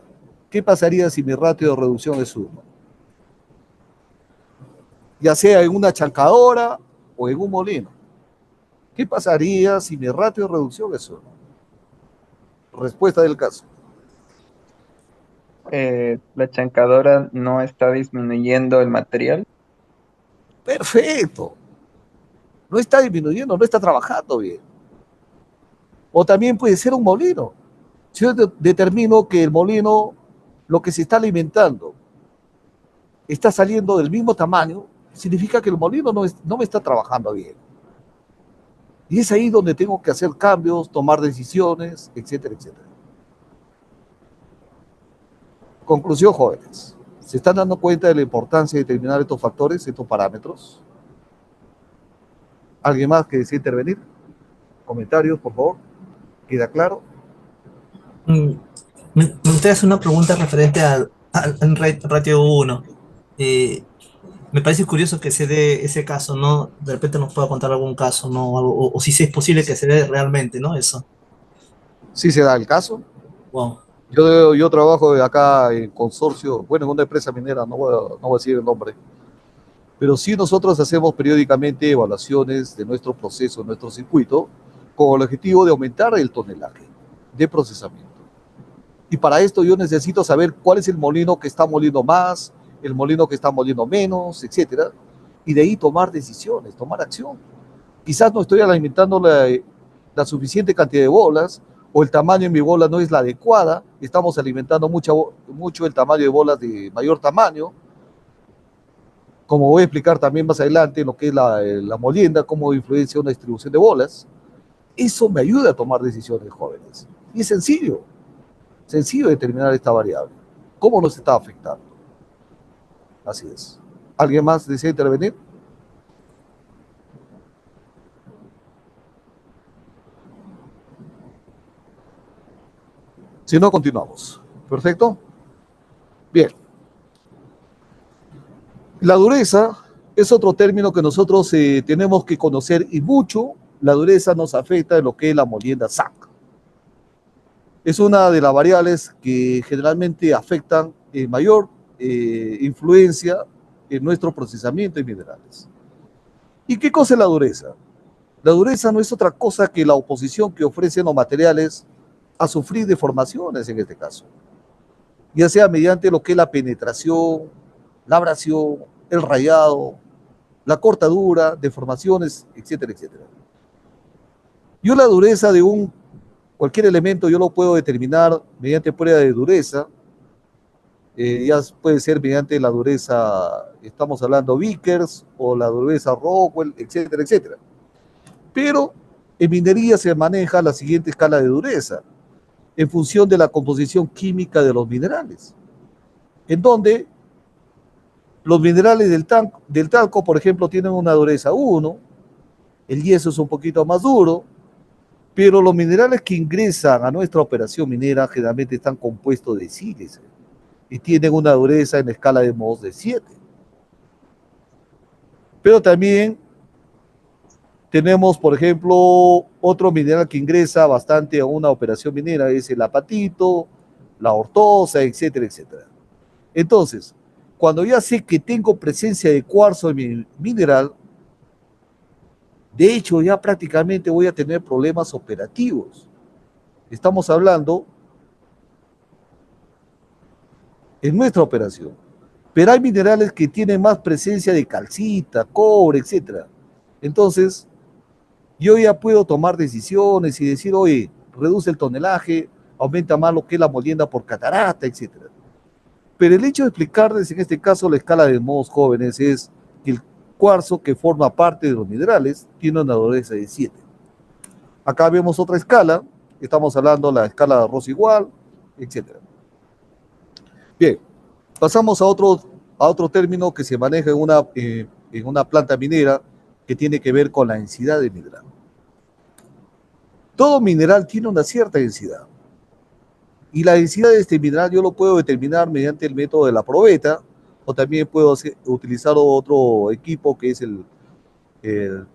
¿qué pasaría si mi ratio de reducción es 1? Ya sea en una chancadora o en un molino. ¿Qué pasaría si mi ratio de reducción es 1? Respuesta del caso. La chancadora no está disminuyendo el material. Perfecto. No está disminuyendo, no está trabajando bien. O también puede ser un molino. Si yo determino que el molino, lo que se está alimentando, está saliendo del mismo tamaño, significa que el molino no me está trabajando bien. Y es ahí donde tengo que hacer cambios, tomar decisiones, etcétera, etcétera. Conclusión, jóvenes. ¿Se están dando cuenta de la importancia de determinar estos factores, estos parámetros? ¿Alguien más que desee intervenir? Comentarios, por favor. ¿Queda claro? Me gustaría hacer una pregunta referente al ratio 1. Me parece curioso que se dé ese caso, ¿no? De repente nos pueda contar algún caso, ¿no? O si sí es posible que se dé realmente, ¿no? Eso. Sí se da el caso. Wow. Yo trabajo acá en consorcio, bueno, en una empresa minera, no voy a decir el nombre, pero sí nosotros hacemos periódicamente evaluaciones de nuestro proceso, nuestro circuito, con el objetivo de aumentar el tonelaje de procesamiento. Y para esto yo necesito saber cuál es el molino que está moliendo más, el molino que está moliendo menos, etcétera, y de ahí tomar decisiones, tomar acción. Quizás no estoy alimentando la suficiente cantidad de bolas, o el tamaño de mi bola no es la adecuada, estamos alimentando mucho el tamaño de bolas de mayor tamaño, como voy a explicar también más adelante en lo que es la molienda, cómo influencia una distribución de bolas. Eso me ayuda a tomar decisiones, jóvenes. Y es sencillo determinar esta variable. ¿Cómo nos está afectando? Así es. ¿Alguien más desea intervenir? Si no, continuamos. ¿Perfecto? Bien. La dureza es otro término que nosotros tenemos que conocer y mucho. La dureza nos afecta en lo que es la molienda SAC. Es una de las variables que generalmente afectan mayor influencia en nuestro procesamiento de minerales. ¿Y qué cosa es la dureza? La dureza no es otra cosa que la oposición que ofrecen los materiales a sufrir deformaciones en este caso, ya sea mediante lo que es la penetración, la abrasión, el rayado, la cortadura, deformaciones, etcétera, etcétera. Yo la dureza de cualquier elemento yo lo puedo determinar mediante prueba de dureza, ya puede ser mediante la dureza, estamos hablando Vickers o la dureza Rockwell, etcétera, etcétera. Pero en minería se maneja la siguiente escala de dureza, en función de la composición química de los minerales, en donde los minerales del talco, por ejemplo, tienen una dureza 1, el yeso es un poquito más duro, pero los minerales que ingresan a nuestra operación minera generalmente están compuestos de sílice y tienen una dureza en escala de Mohs de 7. Pero también tenemos, por ejemplo, otro mineral que ingresa bastante a una operación minera, es el apatito, la ortosa, etcétera, etcétera. Entonces, cuando ya sé que tengo presencia de cuarzo en mi mineral, de hecho ya prácticamente voy a tener problemas operativos. Estamos hablando en nuestra operación. Pero hay minerales que tienen más presencia de calcita, cobre, etcétera. Entonces, yo ya puedo tomar decisiones y decir, oye, reduce el tonelaje, aumenta más lo que es la molienda por catarata, etcétera. Pero el hecho de explicarles en este caso la escala de Mohs, jóvenes, es que el cuarzo que forma parte de los minerales tiene una dureza de 7. Acá vemos otra escala, estamos hablando de la escala de Ross-Igual, etcétera. Bien, pasamos a otro término que se maneja en una planta minera que tiene que ver con la densidad de mineral. Todo mineral tiene una cierta densidad. Y la densidad de este mineral yo lo puedo determinar mediante el método de la probeta, o también puedo utilizar otro equipo que es el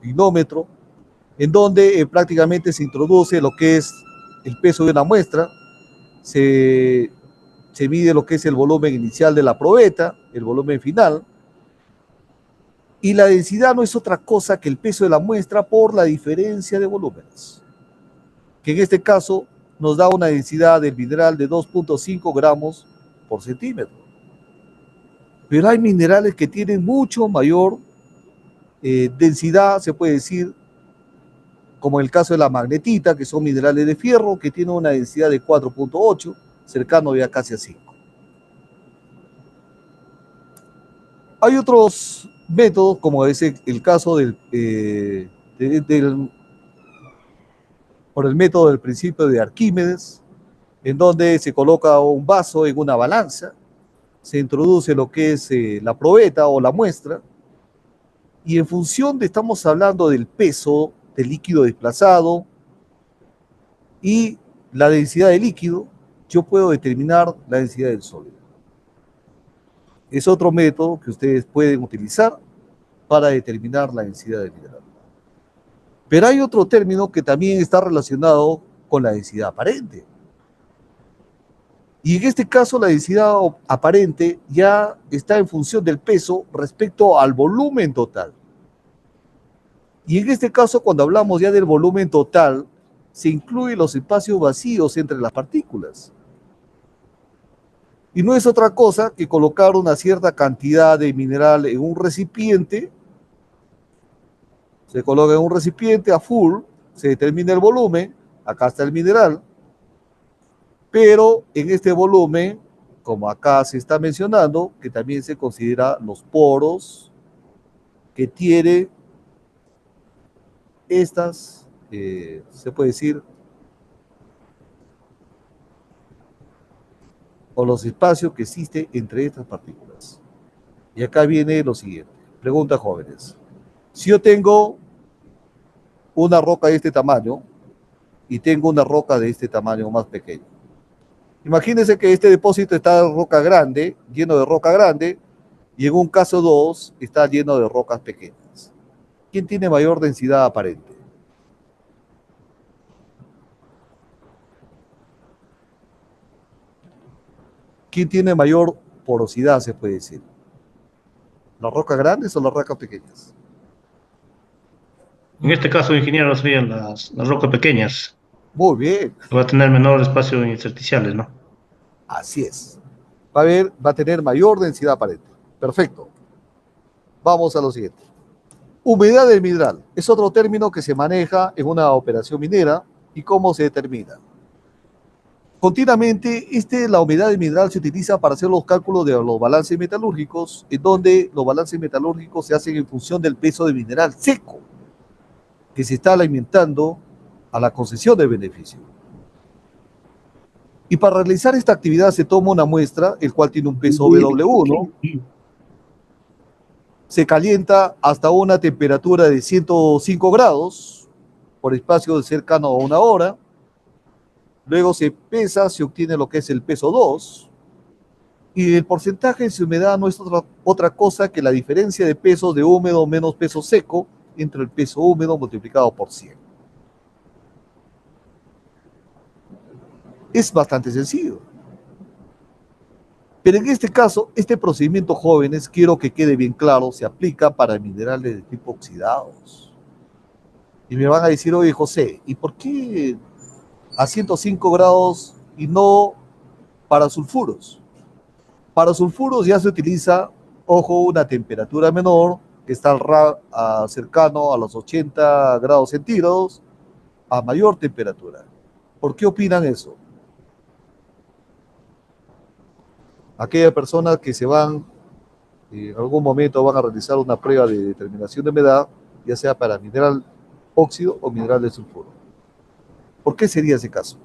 pinómetro, en donde prácticamente se introduce lo que es el peso de una muestra, se mide lo que es el volumen inicial de la probeta, el volumen final, y la densidad no es otra cosa que el peso de la muestra por la diferencia de volúmenes, que en este caso nos da una densidad del mineral de 2.5 gramos por centímetro. Pero hay minerales que tienen mucho mayor densidad, se puede decir, como el caso de la magnetita, que son minerales de fierro, que tienen una densidad de 4.8, cercano ya casi a 5. Hay otros métodos, como es el caso por el método del principio de Arquímedes, en donde se coloca un vaso en una balanza, se introduce lo que es la probeta o la muestra, y en función de, estamos hablando del peso del líquido desplazado y la densidad del líquido, yo puedo determinar la densidad del sólido. Es otro método que ustedes pueden utilizar para determinar la densidad del mineral. Pero hay otro término que también está relacionado con la densidad aparente. Y en este caso la densidad aparente ya está en función del peso respecto al volumen total. Y en este caso, cuando hablamos ya del volumen total, se incluyen los espacios vacíos entre las partículas. Y no es otra cosa que colocar una cierta cantidad de mineral en un recipiente. Se coloca en un recipiente a full, se determina el volumen, acá está el mineral, pero en este volumen, como acá se está mencionando, que también se considera los poros que tiene estas, se puede decir, o los espacios que existen entre estas partículas. Y acá viene lo siguiente. Pregunta, jóvenes. Si yo tengo una roca de este tamaño y tengo una roca de este tamaño más pequeño, imagínense que este depósito está de roca grande, lleno de roca grande, y en un caso 2 está lleno de rocas pequeñas. ¿Quién tiene mayor densidad aparente? ¿Quién tiene mayor porosidad, se puede decir? ¿Las rocas grandes o las rocas pequeñas? En este caso, ingeniero, serían las rocas pequeñas. Muy bien. Va a tener menor espacio intersticiales, ¿no? Así es. Va a tener mayor densidad aparente. Perfecto. Vamos a lo siguiente. Humedad del mineral. Es otro término que se maneja en una operación minera. ¿Y cómo se determina? Continuamente, la humedad del mineral se utiliza para hacer los cálculos de los balances metalúrgicos, en donde los balances metalúrgicos se hacen en función del peso del mineral seco que se está alimentando a la concesión de beneficio. Y para realizar esta actividad se toma una muestra, el cual tiene un peso W1, se calienta hasta una temperatura de 105 grados, por espacio cercano a 1 hora, luego se pesa, se obtiene lo que es el peso 2, y el porcentaje de humedad no es otra cosa que la diferencia de peso de húmedo menos peso seco entre el peso húmedo multiplicado por 100. Es bastante sencillo. Pero en este caso, este procedimiento, jóvenes, quiero que quede bien claro, se aplica para minerales de tipo oxidados. Y me van a decir, oye, José, ¿y por qué a 105 grados y no para sulfuros? Para sulfuros ya se utiliza, ojo, una temperatura menor, que está cercano a los 80 grados centígrados, a mayor temperatura. ¿Por qué opinan eso? Aquellas personas que en algún momento van a realizar una prueba de determinación de humedad, ya sea para mineral óxido o mineral de sulfuro. ¿Por qué sería ese caso?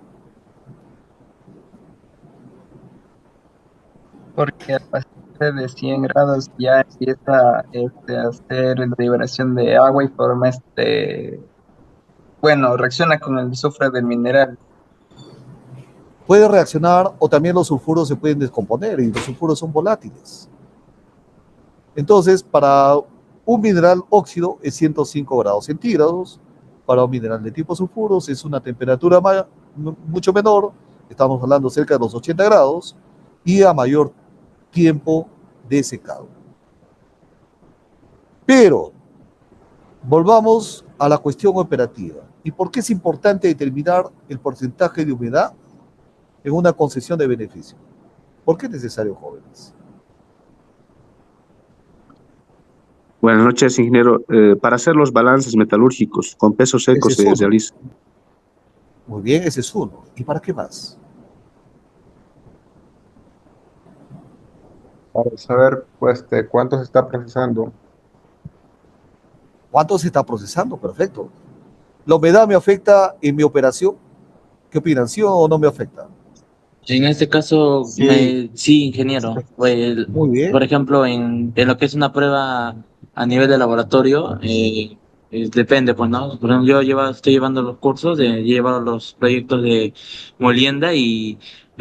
Porque a partir de 100 grados ya empieza a hacer la liberación de agua y forma reacciona con el azufre del mineral. Puede reaccionar, o también los sulfuros se pueden descomponer y los sulfuros son volátiles. Entonces, para un mineral óxido es 105 grados centígrados, para un mineral de tipo sulfuros es una temperatura mucho menor, estamos hablando cerca de los 80 grados, y a mayor tiempo de secado. Pero, volvamos a la cuestión operativa. ¿Y por qué es importante determinar el porcentaje de humedad en una concesión de beneficio? ¿Por qué es necesario, jóvenes? Buenas noches, ingeniero. Para hacer los balances metalúrgicos con pesos secos se realiza. Muy bien, ese es uno. ¿Y para qué más? Para saber cuánto se está procesando. ¿Cuánto se está procesando? Perfecto. ¿La humedad me afecta en mi operación? ¿Qué opinan? ¿Sí o no me afecta? En este caso, sí, ingeniero. Muy bien. Por ejemplo, en lo que es una prueba a nivel de laboratorio, depende, pues, ¿no? Por ejemplo, estoy llevando los cursos, llevo los proyectos de molienda y,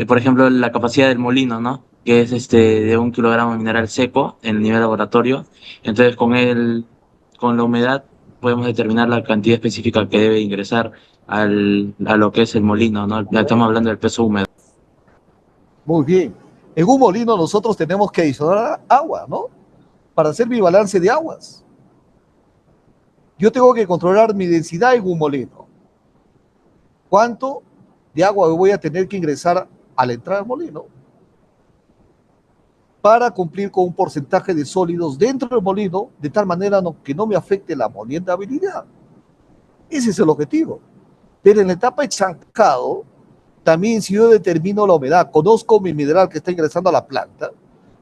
por ejemplo, la capacidad del molino, ¿no? que es de 1 kilogramo de mineral seco en el nivel laboratorio. Entonces, con la humedad podemos determinar la cantidad específica que debe ingresar a lo que es el molino, ¿no? Ya estamos hablando del peso húmedo. Muy bien. En un molino nosotros tenemos que adicionar agua, ¿no? Para hacer mi balance de aguas. Yo tengo que controlar mi densidad en un molino. ¿Cuánto de agua voy a tener que ingresar a la entrada del molino para cumplir con un porcentaje de sólidos dentro del molino, de tal manera que no me afecte la moldeabilidad? Ese es el objetivo. Pero en la etapa de chancado, también si yo determino la humedad, conozco mi mineral que está ingresando a la planta,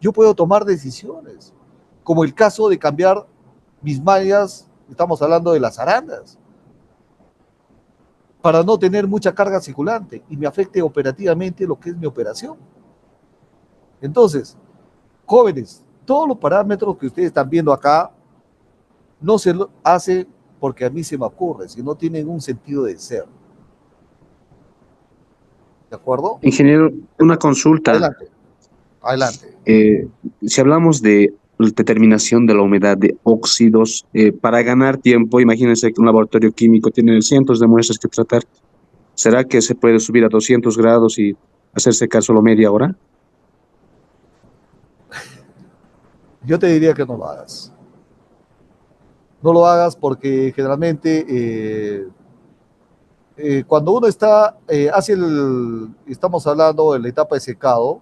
yo puedo tomar decisiones, como el caso de cambiar mis mallas, estamos hablando de las arandas, para no tener mucha carga circulante y me afecte operativamente lo que es mi operación. Entonces, jóvenes, todos los parámetros que ustedes están viendo acá no se lo hace porque a mí se me ocurre, sino tienen un sentido de ser. ¿De acuerdo? Ingeniero, una consulta. Adelante. Adelante. Si hablamos de determinación de la humedad de óxidos, para ganar tiempo, imagínense que un laboratorio químico tiene cientos de muestras que tratar. ¿Será que se puede subir a 200 grados y hacerse secar solo media hora? Yo te diría que no lo hagas. No lo hagas porque generalmente cuando uno estamos hablando de la etapa de secado,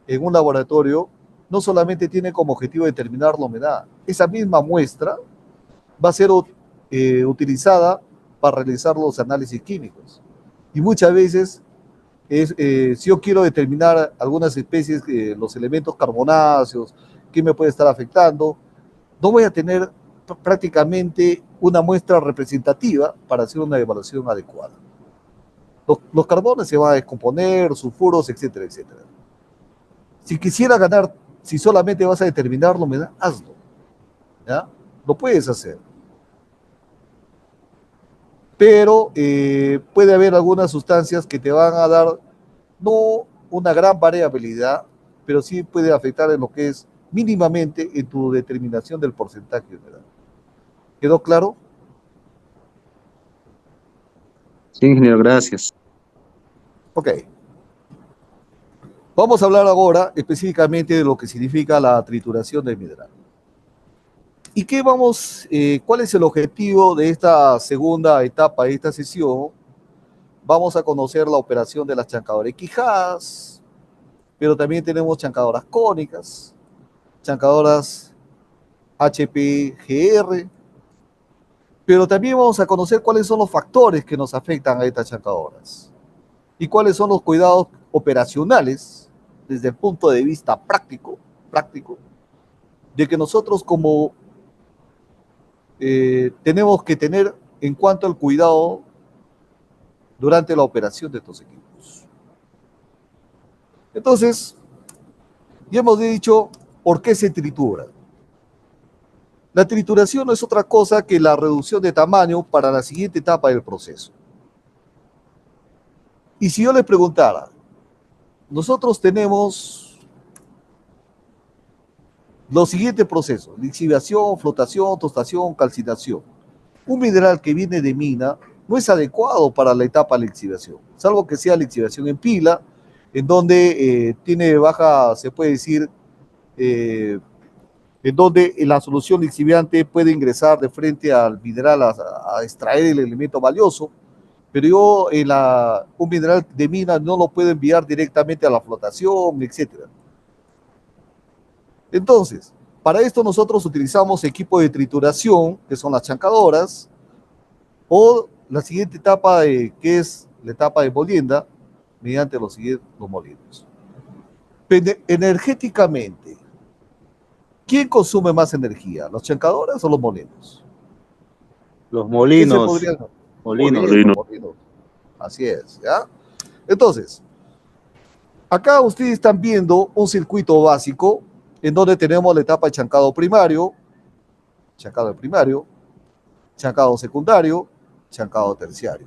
en un laboratorio, no solamente tiene como objetivo determinar la humedad, esa misma muestra va a ser utilizada para realizar los análisis químicos. Y muchas veces, si yo quiero determinar algunas especies, los elementos carbonáceos, qué me puede estar afectando, no voy a tener prácticamente una muestra representativa para hacer una evaluación adecuada. Los carbones se van a descomponer, sulfuros, etcétera, etcétera. Si quisiera ganar, si solamente vas a determinar la humedad, hazlo. ¿Ya? Lo puedes hacer. Pero puede haber algunas sustancias que te van a dar no una gran variabilidad, pero sí puede afectar en lo que es mínimamente en tu determinación del porcentaje de humedad. ¿Quedó claro? Sí, ingeniero, gracias. Ok. Vamos a hablar ahora específicamente de lo que significa la trituración del mineral. ¿Y cuál es el objetivo de esta segunda etapa de esta sesión? Vamos a conocer la operación de las chancadoras quijadas, pero también tenemos chancadoras cónicas, chancadoras HPGR, pero también vamos a conocer cuáles son los factores que nos afectan a estas chancadoras y cuáles son los cuidados operacionales desde el punto de vista práctico, de que nosotros como tenemos que tener en cuanto al cuidado durante la operación de estos equipos. Entonces, ya hemos dicho por qué se tritura. La trituración no es otra cosa que la reducción de tamaño para la siguiente etapa del proceso. Y si yo les preguntara, nosotros tenemos los siguientes procesos: lixiviación, flotación, tostación, calcinación. Un mineral que viene de mina no es adecuado para la etapa de lixiviación, salvo que sea lixiviación en pila, en donde tiene baja, se puede decir, en donde la solución lixiviante puede ingresar de frente al mineral a extraer el elemento valioso, pero yo un mineral de mina no lo puedo enviar directamente a la flotación, etc. Entonces, para esto nosotros utilizamos equipo de trituración, que son las chancadoras, o la siguiente etapa, que es la etapa de molienda, mediante los molinos. Energéticamente, ¿quién consume más energía, las chancadoras o los molinos? Los molinos. Molinos. Así es, ¿ya? Entonces, acá ustedes están viendo un circuito básico en donde tenemos la etapa de chancado primario, chancado secundario, chancado terciario.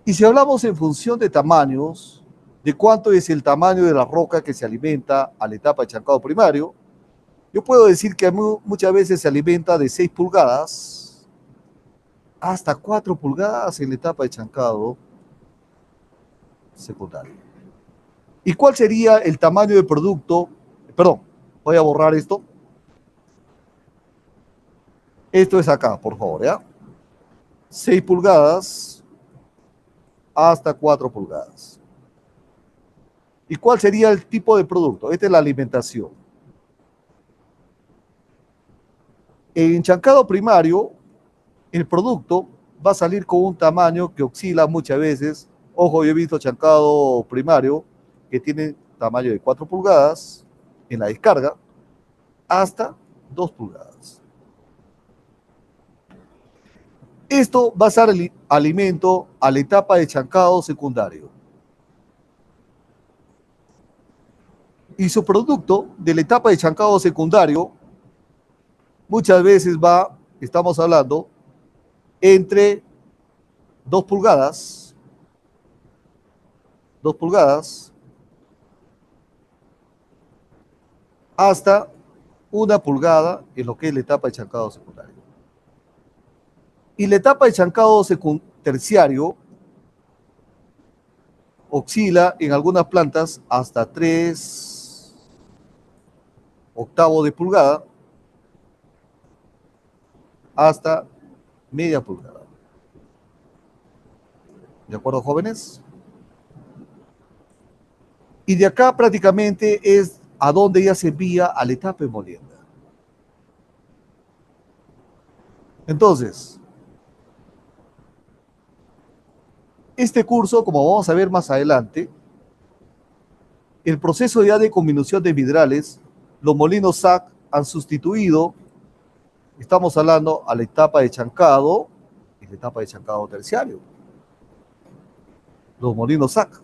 Y si hablamos en función de tamaños, de cuánto es el tamaño de la roca que se alimenta a la etapa de chancado primario, yo puedo decir que muchas veces se alimenta de 6 pulgadas hasta 4 pulgadas en la etapa de chancado secundario. ¿Y cuál sería el tamaño de producto? Perdón, voy a borrar esto. Esto es acá, por favor, ¿ya? 6 pulgadas hasta 4 pulgadas. ¿Y cuál sería el tipo de producto? Esta es la alimentación. En chancado primario, el producto va a salir con un tamaño que oscila muchas veces. Ojo, yo he visto chancado primario que tiene tamaño de 4 pulgadas en la descarga hasta 2 pulgadas. Esto va a ser el alimento a la etapa de chancado secundario. Y su producto de la etapa de chancado secundario muchas veces va, estamos hablando, entre 2 pulgadas, 2 pulgadas, hasta 1 pulgada en lo que es la etapa de chancado secundario. Y la etapa de chancado terciario oscila en algunas plantas hasta 3 octavos de pulgada hasta media pulgada. ¿De acuerdo, jóvenes? Y de acá prácticamente es a donde ya se envía a la etapa de molienda. Entonces, este curso, como vamos a ver más adelante, el proceso ya de combinación de vidrales, los molinos SAC han sustituido, estamos hablando a la etapa de chancado y la etapa de chancado terciario. Los molinos SAC.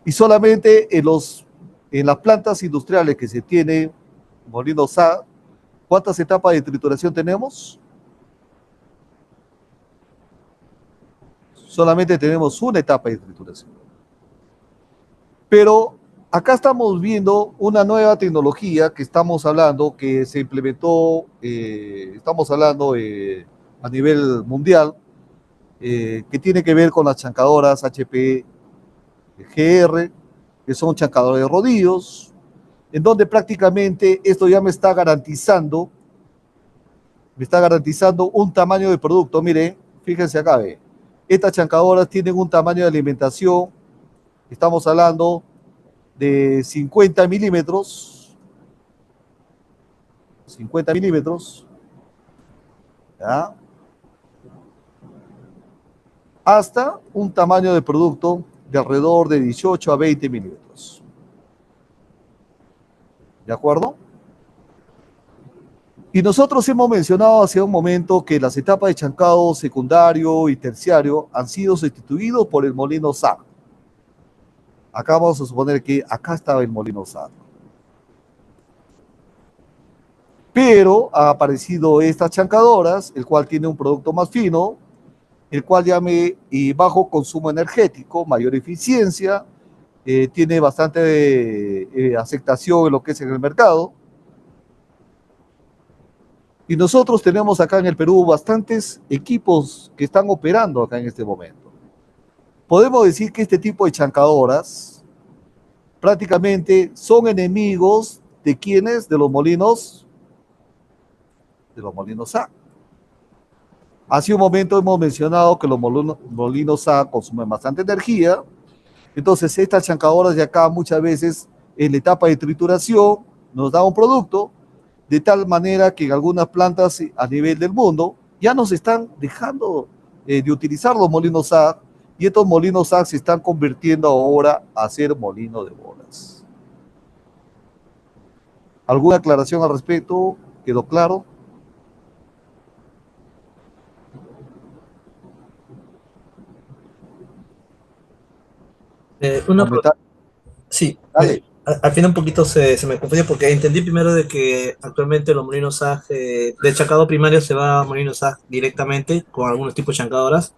Y solamente en las plantas industriales que se tiene molinos SAC, ¿cuántas etapas de trituración tenemos? Solamente tenemos una etapa de trituración. Pero acá estamos viendo una nueva tecnología que estamos hablando, que se implementó, estamos hablando a nivel mundial, que tiene que ver con las chancadoras HP GR, que son chancadores de rodillos, en donde prácticamente esto ya me está garantizando un tamaño de producto. Miren, fíjense acá, ve. Estas chancadoras tienen un tamaño de alimentación, estamos hablando de 50 milímetros, 50 milímetros, ¿ya? Hasta un tamaño de producto de alrededor de 18 a 20 milímetros. ¿De acuerdo? Y nosotros hemos mencionado hace un momento que las etapas de chancado secundario y terciario han sido sustituidos por el molino SAC. Acá vamos a suponer que acá estaba el molino SAC. Pero ha aparecido estas chancadoras, el cual tiene un producto más fino, el cual y bajo consumo energético, mayor eficiencia, tiene bastante aceptación en lo que es en el mercado. Y nosotros tenemos acá en el Perú bastantes equipos que están operando acá en este momento. Podemos decir que este tipo de chancadoras prácticamente son enemigos de quienes, de los molinos SAC. Hace un momento hemos mencionado que los molinos SAC consumen bastante energía, entonces estas chancadoras de acá muchas veces en la etapa de trituración nos da un producto, de tal manera que en algunas plantas a nivel del mundo ya nos están dejando de utilizar los molinos SAC, y estos molinos SAC se están convirtiendo ahora a ser molino de bolas. ¿Alguna aclaración al respecto? ¿Quedó claro? Sí, al final un poquito se me confundió porque entendí primero de que actualmente los molinos SAG de chancado primario se va a molinos SAG directamente con algunos tipos de chancadoras,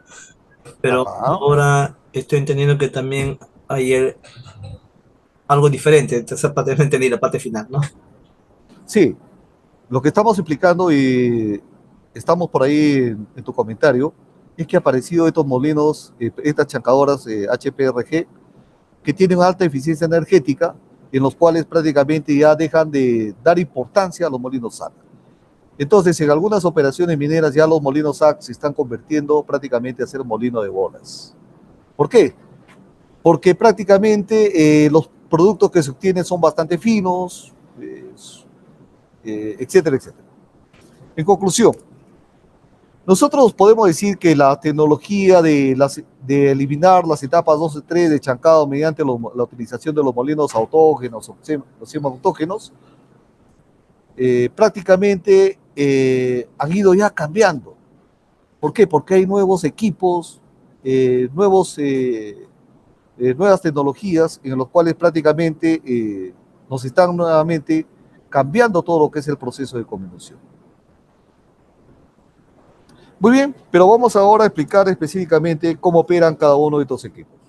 pero ahora estoy entendiendo que también hay algo diferente. Entonces, esa parte no entendí la parte final, ¿no? Sí, lo que estamos explicando y estamos por ahí en tu comentario es que ha aparecido estos molinos, estas chancadoras HPRG, que tienen alta eficiencia energética, en los cuales prácticamente ya dejan de dar importancia a los molinos SAC. Entonces, en algunas operaciones mineras ya los molinos SAC se están convirtiendo prácticamente a ser molino de bolas. ¿Por qué? Porque prácticamente los productos que se obtienen son bastante finos, etcétera, etcétera. En conclusión, nosotros podemos decir que la tecnología de eliminar las etapas 2 y 3 de chancado mediante la utilización de los molinos autógenos o semiautógenos prácticamente han ido ya cambiando. ¿Por qué? Porque hay nuevos equipos, nuevas tecnologías en los cuales prácticamente nos están nuevamente cambiando todo lo que es el proceso de convención. Muy bien, pero vamos ahora a explicar específicamente cómo operan cada uno de estos equipos.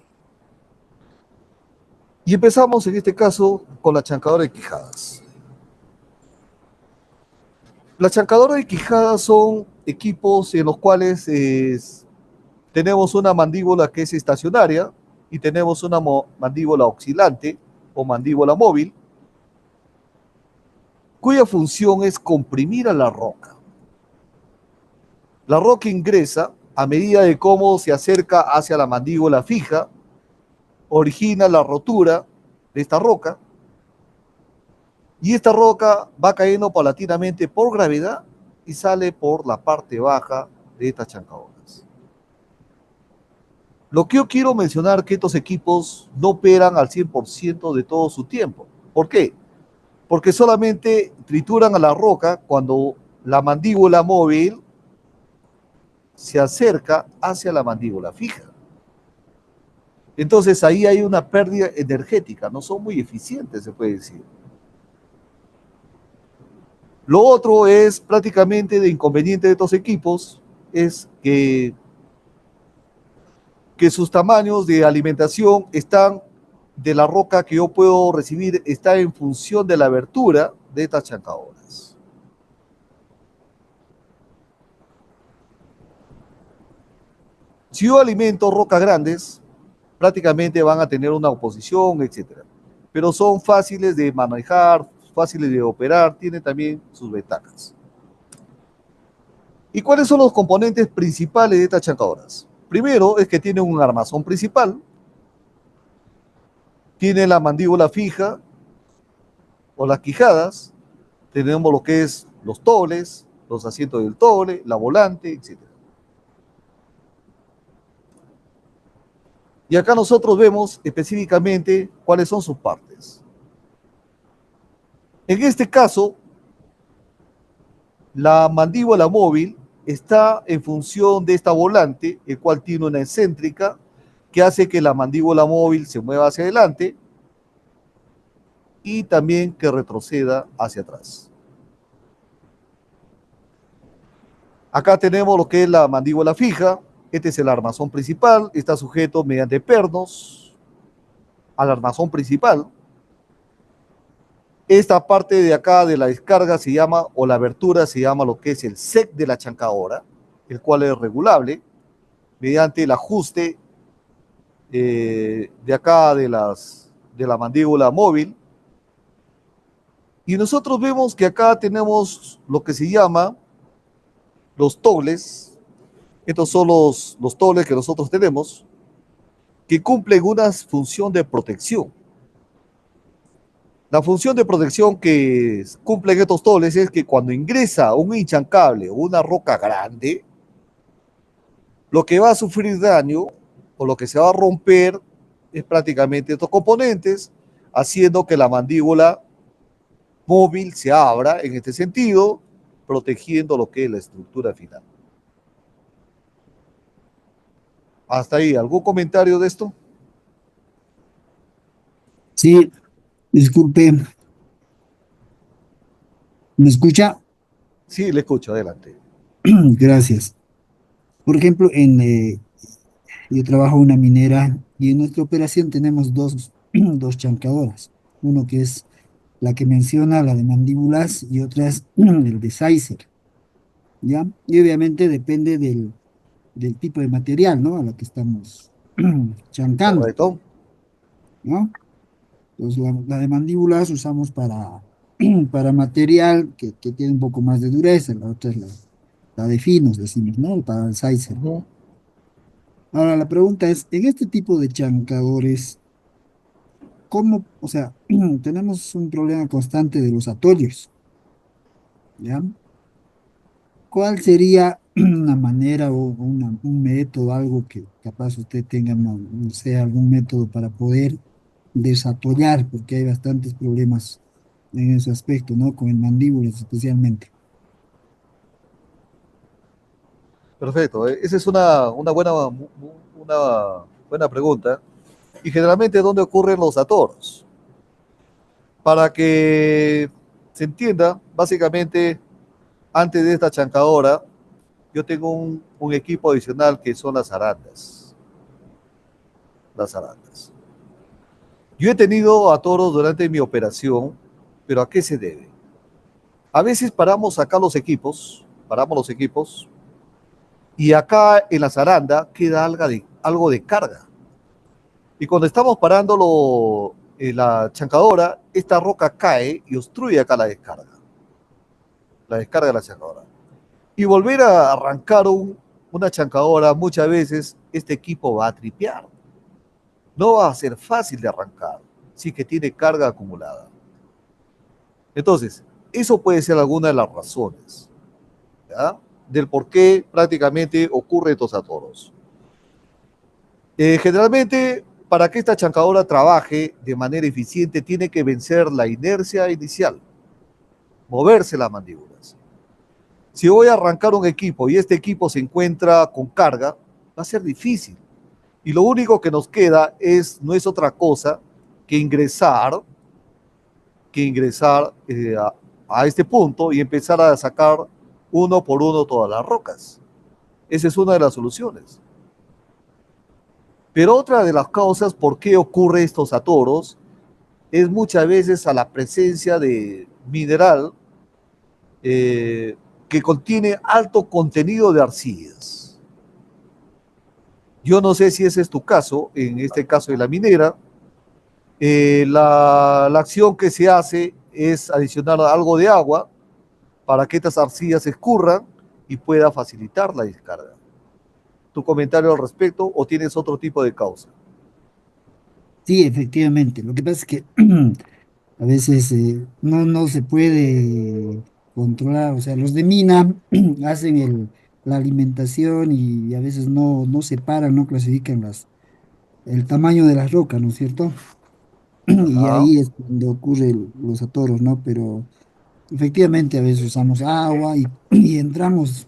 Y empezamos en este caso con la chancadora de quijadas. Las chancadoras de quijadas son equipos en los cuales tenemos una mandíbula que es estacionaria y tenemos una mandíbula oscilante o mandíbula móvil, cuya función es comprimir a la roca. La roca ingresa a medida de cómo se acerca hacia la mandíbula fija, origina la rotura de esta roca, y esta roca va cayendo paulatinamente por gravedad y sale por la parte baja de estas chancadoras. Lo que yo quiero mencionar es que estos equipos no operan al 100% de todo su tiempo. ¿Por qué? Porque solamente trituran a la roca cuando la mandíbula móvil se acerca hacia la mandíbula fija. Entonces ahí hay una pérdida energética, no son muy eficientes, se puede decir. Lo otro es prácticamente de inconveniente de estos equipos, es que sus tamaños de alimentación están de la roca que yo puedo recibir, está en función de la abertura de estas chancadoras. Si yo alimento rocas grandes, prácticamente van a tener una oposición, etc. Pero son fáciles de manejar, fáciles de operar, tienen también sus ventajas. ¿Y cuáles son los componentes principales de estas chancadoras? Primero es que tiene un armazón principal, tiene la mandíbula fija o las quijadas, tenemos lo que es los tobles, los asientos del toble, la volante, etc. Y acá nosotros vemos específicamente cuáles son sus partes. En este caso, la mandíbula móvil está en función de esta volante, el cual tiene una excéntrica que hace que la mandíbula móvil se mueva hacia adelante y también que retroceda hacia atrás. Acá tenemos lo que es la mandíbula fija. Este es el armazón principal, está sujeto mediante pernos al armazón principal. Esta parte de acá de la descarga se llama, o la abertura se llama lo que es el sec de la chancadora, el cual es regulable mediante el ajuste de acá de la mandíbula móvil. Y nosotros vemos que acá tenemos lo que se llama los tobles. Estos son los tobles que nosotros tenemos, que cumplen una función de protección. La función de protección que cumplen estos tobles es que cuando ingresa un hinchancable o una roca grande, lo que va a sufrir daño o lo que se va a romper es prácticamente estos componentes, haciendo que la mandíbula móvil se abra en este sentido, protegiendo lo que es la estructura final. Hasta ahí, ¿algún comentario de esto? Sí, disculpe. ¿Me escucha? Sí, le escucho, adelante. Gracias. Por ejemplo, yo trabajo en una minera Y en nuestra operación tenemos dos chancadoras. Uno que es la que menciona, la de mandíbulas, y otra es el de Sizer, ¿ya? Y obviamente depende del tipo de material, ¿no? A lo que estamos chancando, Correcto. ¿no? Entonces, la de mandíbulas usamos para material que tiene un poco más de dureza, la otra es la de finos, decimos, ¿no? Para el Sizer. Ujú. Ahora, la pregunta es, en este tipo de chancadores, ¿cómo? O sea, tenemos un problema constante de los atollos, ¿ya? ¿Cuál sería una manera o un método, algo que capaz usted tenga, no sé, algún método para poder desatollar? Porque hay bastantes problemas en ese aspecto, ¿no? Con el mandíbulas especialmente. Perfecto. Esa es una buena pregunta. Y generalmente, ¿dónde ocurren los atoros? Para que se entienda, básicamente, antes de esta chancadora, yo tengo un equipo adicional que son las arandas. Las arandas. Yo he tenido atoros durante mi operación, pero ¿a qué se debe? A veces paramos los equipos, y acá en la zaranda queda algo de carga. Y cuando estamos parando la chancadora, esta roca cae y obstruye acá la descarga de la chancadora. Y volver a arrancar una chancadora, muchas veces este equipo va a tripear. No va a ser fácil de arrancar, sí que tiene carga acumulada. Entonces, eso puede ser alguna de las razones, ¿ya? Del por qué prácticamente ocurren estos atoros. Generalmente, para que esta chancadora trabaje de manera eficiente, tiene que vencer la inercia inicial, moverse las mandíbulas. Si voy a arrancar un equipo y este equipo se encuentra con carga, va a ser difícil. Y lo único que nos queda no es otra cosa que ingresar a este punto y empezar a sacar uno por uno todas las rocas. Esa es una de las soluciones. Pero otra de las causas por qué ocurre estos atoros es muchas veces a la presencia de mineral que contiene alto contenido de arcillas. Yo no sé si ese es tu caso, en este caso de la minera. La acción que se hace es adicionar algo de agua para que estas arcillas escurran y pueda facilitar la descarga. ¿Tu comentario al respecto o tienes otro tipo de causa? Sí, efectivamente. Lo que pasa es que a veces no se puede controlar. O sea, los de mina hacen la alimentación y a veces no separan, no clasifican el tamaño de las rocas, ¿no es cierto? Y Ajá. ahí es donde ocurren los atoros, ¿no? Pero efectivamente a veces usamos agua y entramos,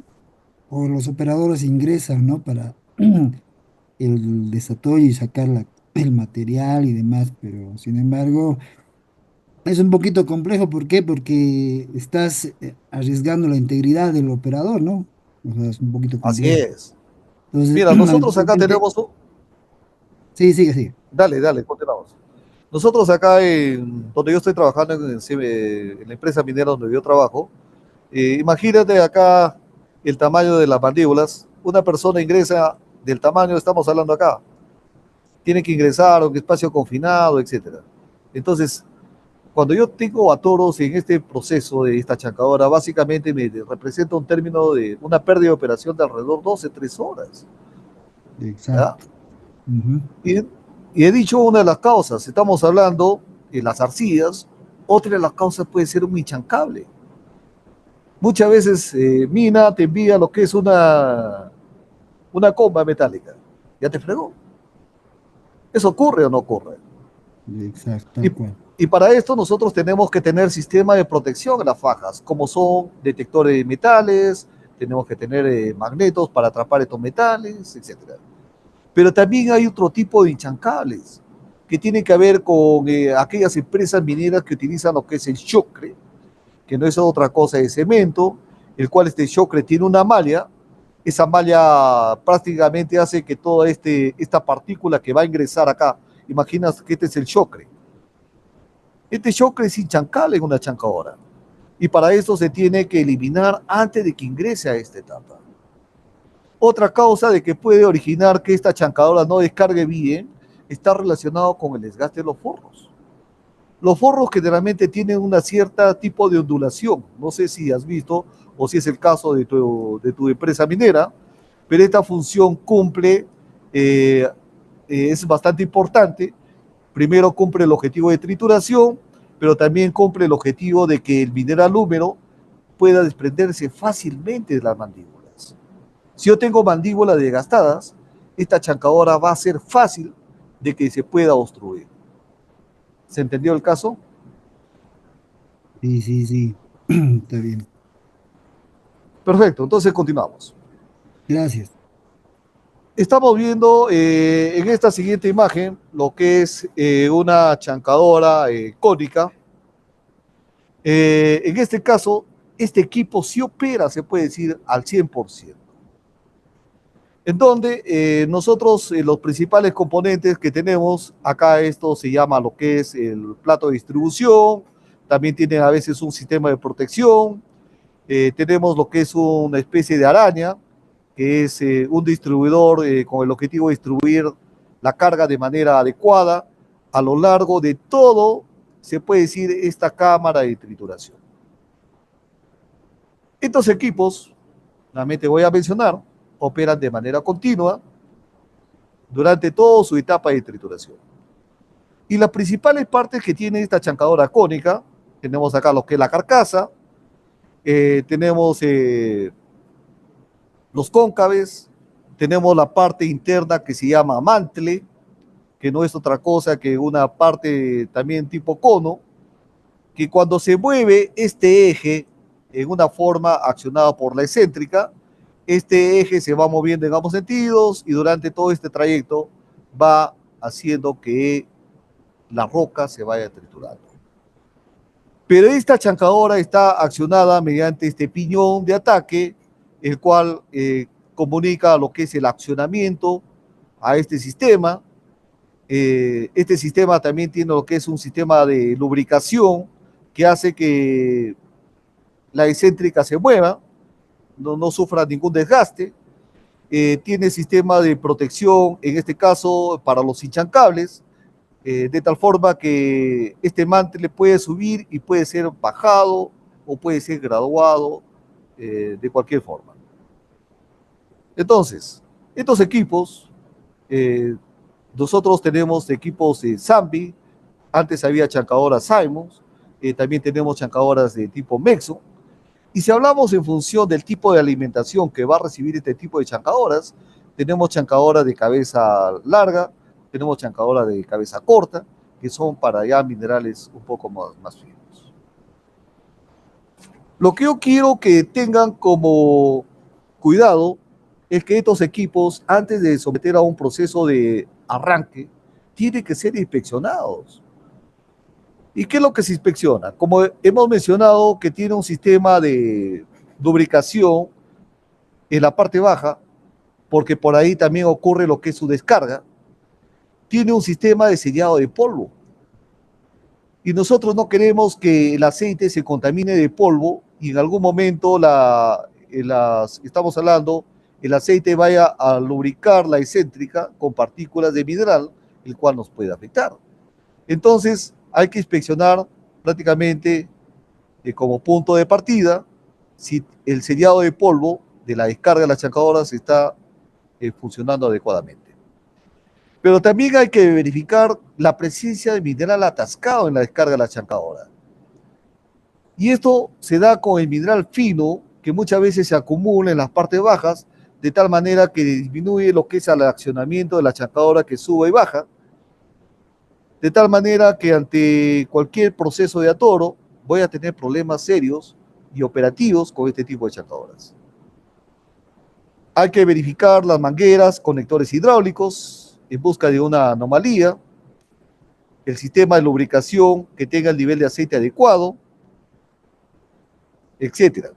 o los operadores ingresan, ¿no? Para el desatollo y sacar el material y demás, pero sin embargo es un poquito complejo. ¿Por qué? Porque estás arriesgando la integridad del operador, ¿no? O sea, es un poquito Así complejo. es. Entonces, Mira, nosotros acá lamentablemente, tenemos... sí, sigue. Dale, continuamos. Nosotros acá, donde yo estoy trabajando, en la empresa minera donde yo trabajo, imagínate acá el tamaño de las mandíbulas. Una persona ingresa del tamaño, estamos hablando acá, tiene que ingresar a un espacio confinado, etcétera. Entonces, cuando yo tengo atoros en este proceso de esta chancadora, básicamente me representa un término de una pérdida de operación de alrededor de 12, 3 horas. ¿Ya? Exacto. Ujú. Y he dicho una de las causas, estamos hablando de las arcillas, otra de las causas puede ser un hinchancable. Muchas veces Mina te envía lo que es una comba metálica, ya te fregó. ¿Eso ocurre o no ocurre? Exacto, Y, tal cual. y para esto nosotros tenemos que tener sistema de protección en las fajas, como son detectores de metales, tenemos que tener magnetos para atrapar estos metales, etc. Pero también hay otro tipo de hinchancables que tienen que ver con aquellas empresas mineras que utilizan lo que es el chocre, que no es otra cosa de cemento, el cual este chocre tiene una malla esa malla prácticamente hace que toda esta partícula que va a ingresar acá, imaginas que este es el chocre. Este chocre es inchancable en una chancadora. Y para eso se tiene que eliminar antes de que ingrese a esta etapa. Otra causa de que puede originar que esta chancadora no descargue bien está relacionado con el desgaste de los forros. Los forros generalmente tienen una cierta tipo de ondulación. No sé si has visto o si es el caso de tu empresa minera, pero esta función cumple, es bastante importante. Primero cumple el objetivo de trituración, pero también cumple el objetivo de que el mineral húmero pueda desprenderse fácilmente de las mandíbulas. Si yo tengo mandíbulas desgastadas, esta chancadora va a ser fácil de que se pueda obstruir. ¿Se entendió el caso? Sí. Está bien. Perfecto, entonces continuamos. Gracias. Estamos viendo en esta siguiente imagen lo que es una chancadora cónica. En este caso, este equipo sí opera, se puede decir, al 100%. En donde nosotros, los principales componentes que tenemos, acá esto se llama lo que es el plato de distribución, también tiene a veces un sistema de protección, tenemos lo que es una especie de araña, que es un distribuidor con el objetivo de distribuir la carga de manera adecuada a lo largo de todo, se puede decir, esta cámara de trituración. Estos equipos, nuevamente voy a mencionar, operan de manera continua durante toda su etapa de trituración. Y las principales partes que tiene esta chancadora cónica, tenemos acá lo que es la carcasa, tenemos los cóncaves, tenemos la parte interna que se llama mantle, que no es otra cosa que una parte también tipo cono, que cuando se mueve este eje en una forma accionada por la excéntrica, este eje se va moviendo en ambos sentidos y durante todo este trayecto va haciendo que la roca se vaya triturando. Pero esta chancadora está accionada mediante este piñón de ataque, el cual comunica lo que es el accionamiento a este sistema. Este sistema también tiene lo que es un sistema de lubricación que hace que la excéntrica se mueva, no sufra ningún desgaste. Tiene sistema de protección, en este caso para los hinchancables, de tal forma que este mantle puede subir y puede ser bajado o puede ser graduado de cualquier forma. Entonces, estos equipos, nosotros tenemos equipos Zambi, antes había chancadoras Simons, también tenemos chancadoras de tipo Mexo, y si hablamos en función del tipo de alimentación que va a recibir este tipo de chancadoras, tenemos chancadoras de cabeza larga, tenemos chancadoras de cabeza corta, que son para ya minerales un poco más finos. Lo que yo quiero que tengan como cuidado es que estos equipos, antes de someter a un proceso de arranque, tienen que ser inspeccionados. ¿Y qué es lo que se inspecciona? Como hemos mencionado, que tiene un sistema de lubricación en la parte baja, porque por ahí también ocurre lo que es su descarga, tiene un sistema de sellado de polvo. Y nosotros no queremos que el aceite se contamine de polvo y en algún momento estamos hablando, el aceite vaya a lubricar la excéntrica con partículas de mineral, el cual nos puede afectar. Entonces, hay que inspeccionar prácticamente como punto de partida si el sellado de polvo de la descarga de las chancadoras está funcionando adecuadamente. Pero también hay que verificar la presencia de mineral atascado en la descarga de la chancadora. Y esto se da con el mineral fino, que muchas veces se acumula en las partes bajas, de tal manera que disminuye lo que es el accionamiento de la chancadora que sube y baja, de tal manera que ante cualquier proceso de atoro voy a tener problemas serios y operativos con este tipo de chancadoras. Hay que verificar las mangueras, conectores hidráulicos en busca de una anomalía, el sistema de lubricación que tenga el nivel de aceite adecuado, etcétera.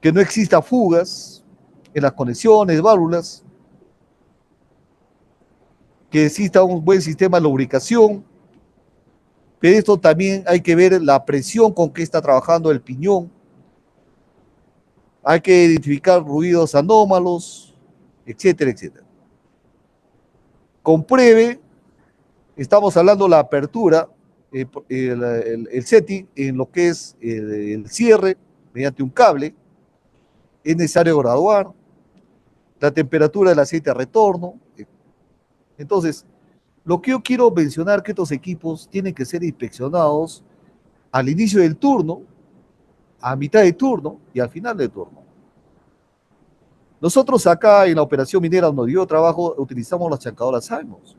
Que no exista fugas, en las conexiones, válvulas, que exista un buen sistema de lubricación, pero esto también hay que ver la presión con que está trabajando el piñón, hay que identificar ruidos anómalos, etcétera, etcétera. Compruebe, estamos hablando de la apertura, el setting en lo que es el cierre mediante un cable, es necesario graduar, la temperatura del aceite a retorno. Entonces, lo que yo quiero mencionar que estos equipos tienen que ser inspeccionados al inicio del turno, a mitad de turno y al final del turno. Nosotros acá en la operación minera donde yo trabajo utilizamos las chancadoras Simons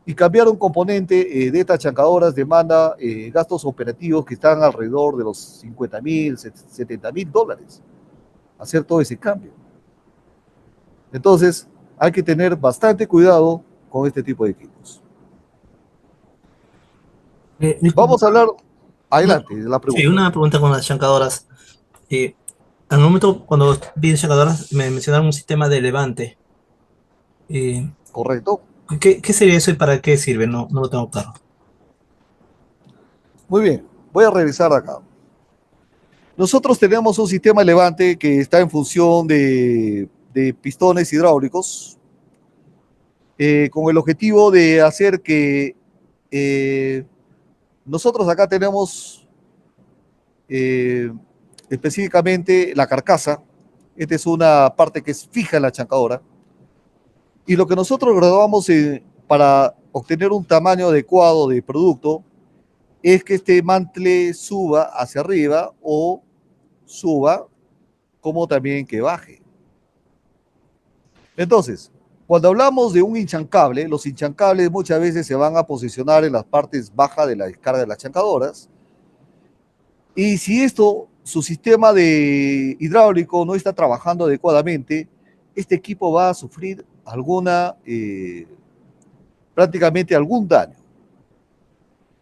y cambiar un componente de estas chancadoras demanda gastos operativos que están alrededor de los $50,000, $70,000 hacer todo ese cambio. Entonces hay que tener bastante cuidado con este tipo de equipos. Vamos a hablar, adelante, de la pregunta. Sí, una pregunta con las chancadoras. Al momento, cuando vi chancadoras, me mencionaron un sistema de levante. Correcto. ¿Qué sería eso y para qué sirve? No lo tengo claro. Muy bien, voy a revisar acá. Nosotros tenemos un sistema de levante que está en función de pistones hidráulicos con el objetivo de hacer que nosotros acá tenemos específicamente la carcasa. Esta es una parte que es fija en la chancadora. Y lo que nosotros graduamos para obtener un tamaño adecuado de producto es que este mantle suba hacia arriba o suba como también que baje. Entonces, cuando hablamos de un hinchancable, los hinchancables muchas veces se van a posicionar en las partes bajas de la descarga de las chancadoras. Y si su sistema de hidráulico no está trabajando adecuadamente, este equipo va a sufrir prácticamente algún daño.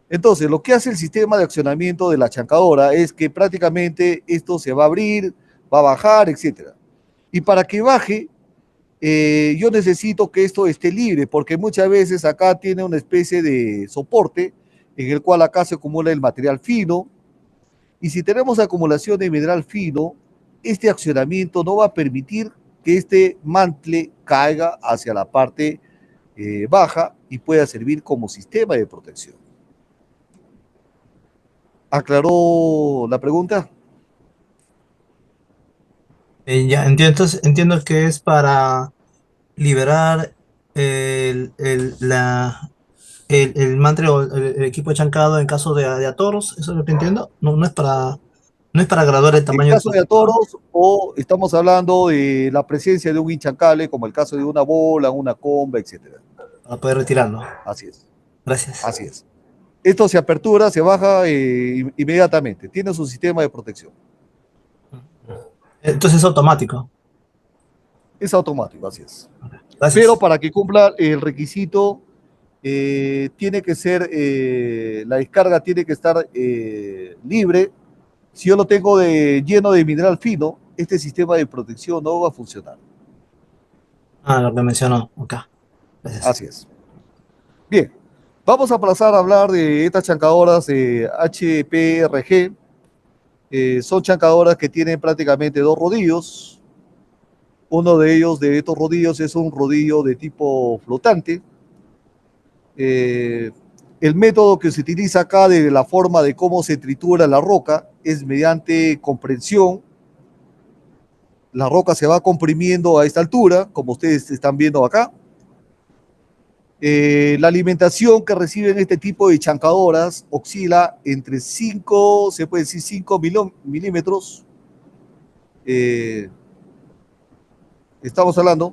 Entonces, lo que hace el sistema de accionamiento de la chancadora es que prácticamente esto se va a abrir, va a bajar, etc. Y para que baje, yo necesito que esto esté libre, porque muchas veces acá tiene una especie de soporte en el cual acá se acumula el material fino, y si tenemos acumulación de mineral fino, este accionamiento no va a permitir que este mantle caiga hacia la parte baja y pueda servir como sistema de protección. ¿Aclaró la pregunta? Ya entiendo, entonces entiendo que es para liberar el mantre o el equipo de chancado en caso de atoros. ¿Eso es lo que entiendo? No es para graduar el tamaño. En caso de atoros, o estamos hablando de la presencia de un hinchancable, como el caso de una bola, una comba, etc. Para poder retirarlo. Así es. Gracias. Así es. Esto se apertura, se baja inmediatamente. Tiene su sistema de protección. Entonces es automático. Es automático, así es. Gracias. Pero para que cumpla el requisito, tiene que ser, la descarga tiene que estar libre. Si yo lo tengo lleno de mineral fino, este sistema de protección no va a funcionar. Lo que mencionó acá. Gracias. Así es. Bien, vamos a pasar a hablar de estas chancadoras HPRG. Son chancadoras que tienen prácticamente dos rodillos. Uno de ellos, de estos rodillos, es un rodillo de tipo flotante. El método que se utiliza acá de la forma de cómo se tritura la roca es mediante compresión. La roca se va comprimiendo a esta altura, como ustedes están viendo acá. La alimentación que reciben este tipo de chancadoras oscila entre 5, se puede decir 5 milímetros. Estamos hablando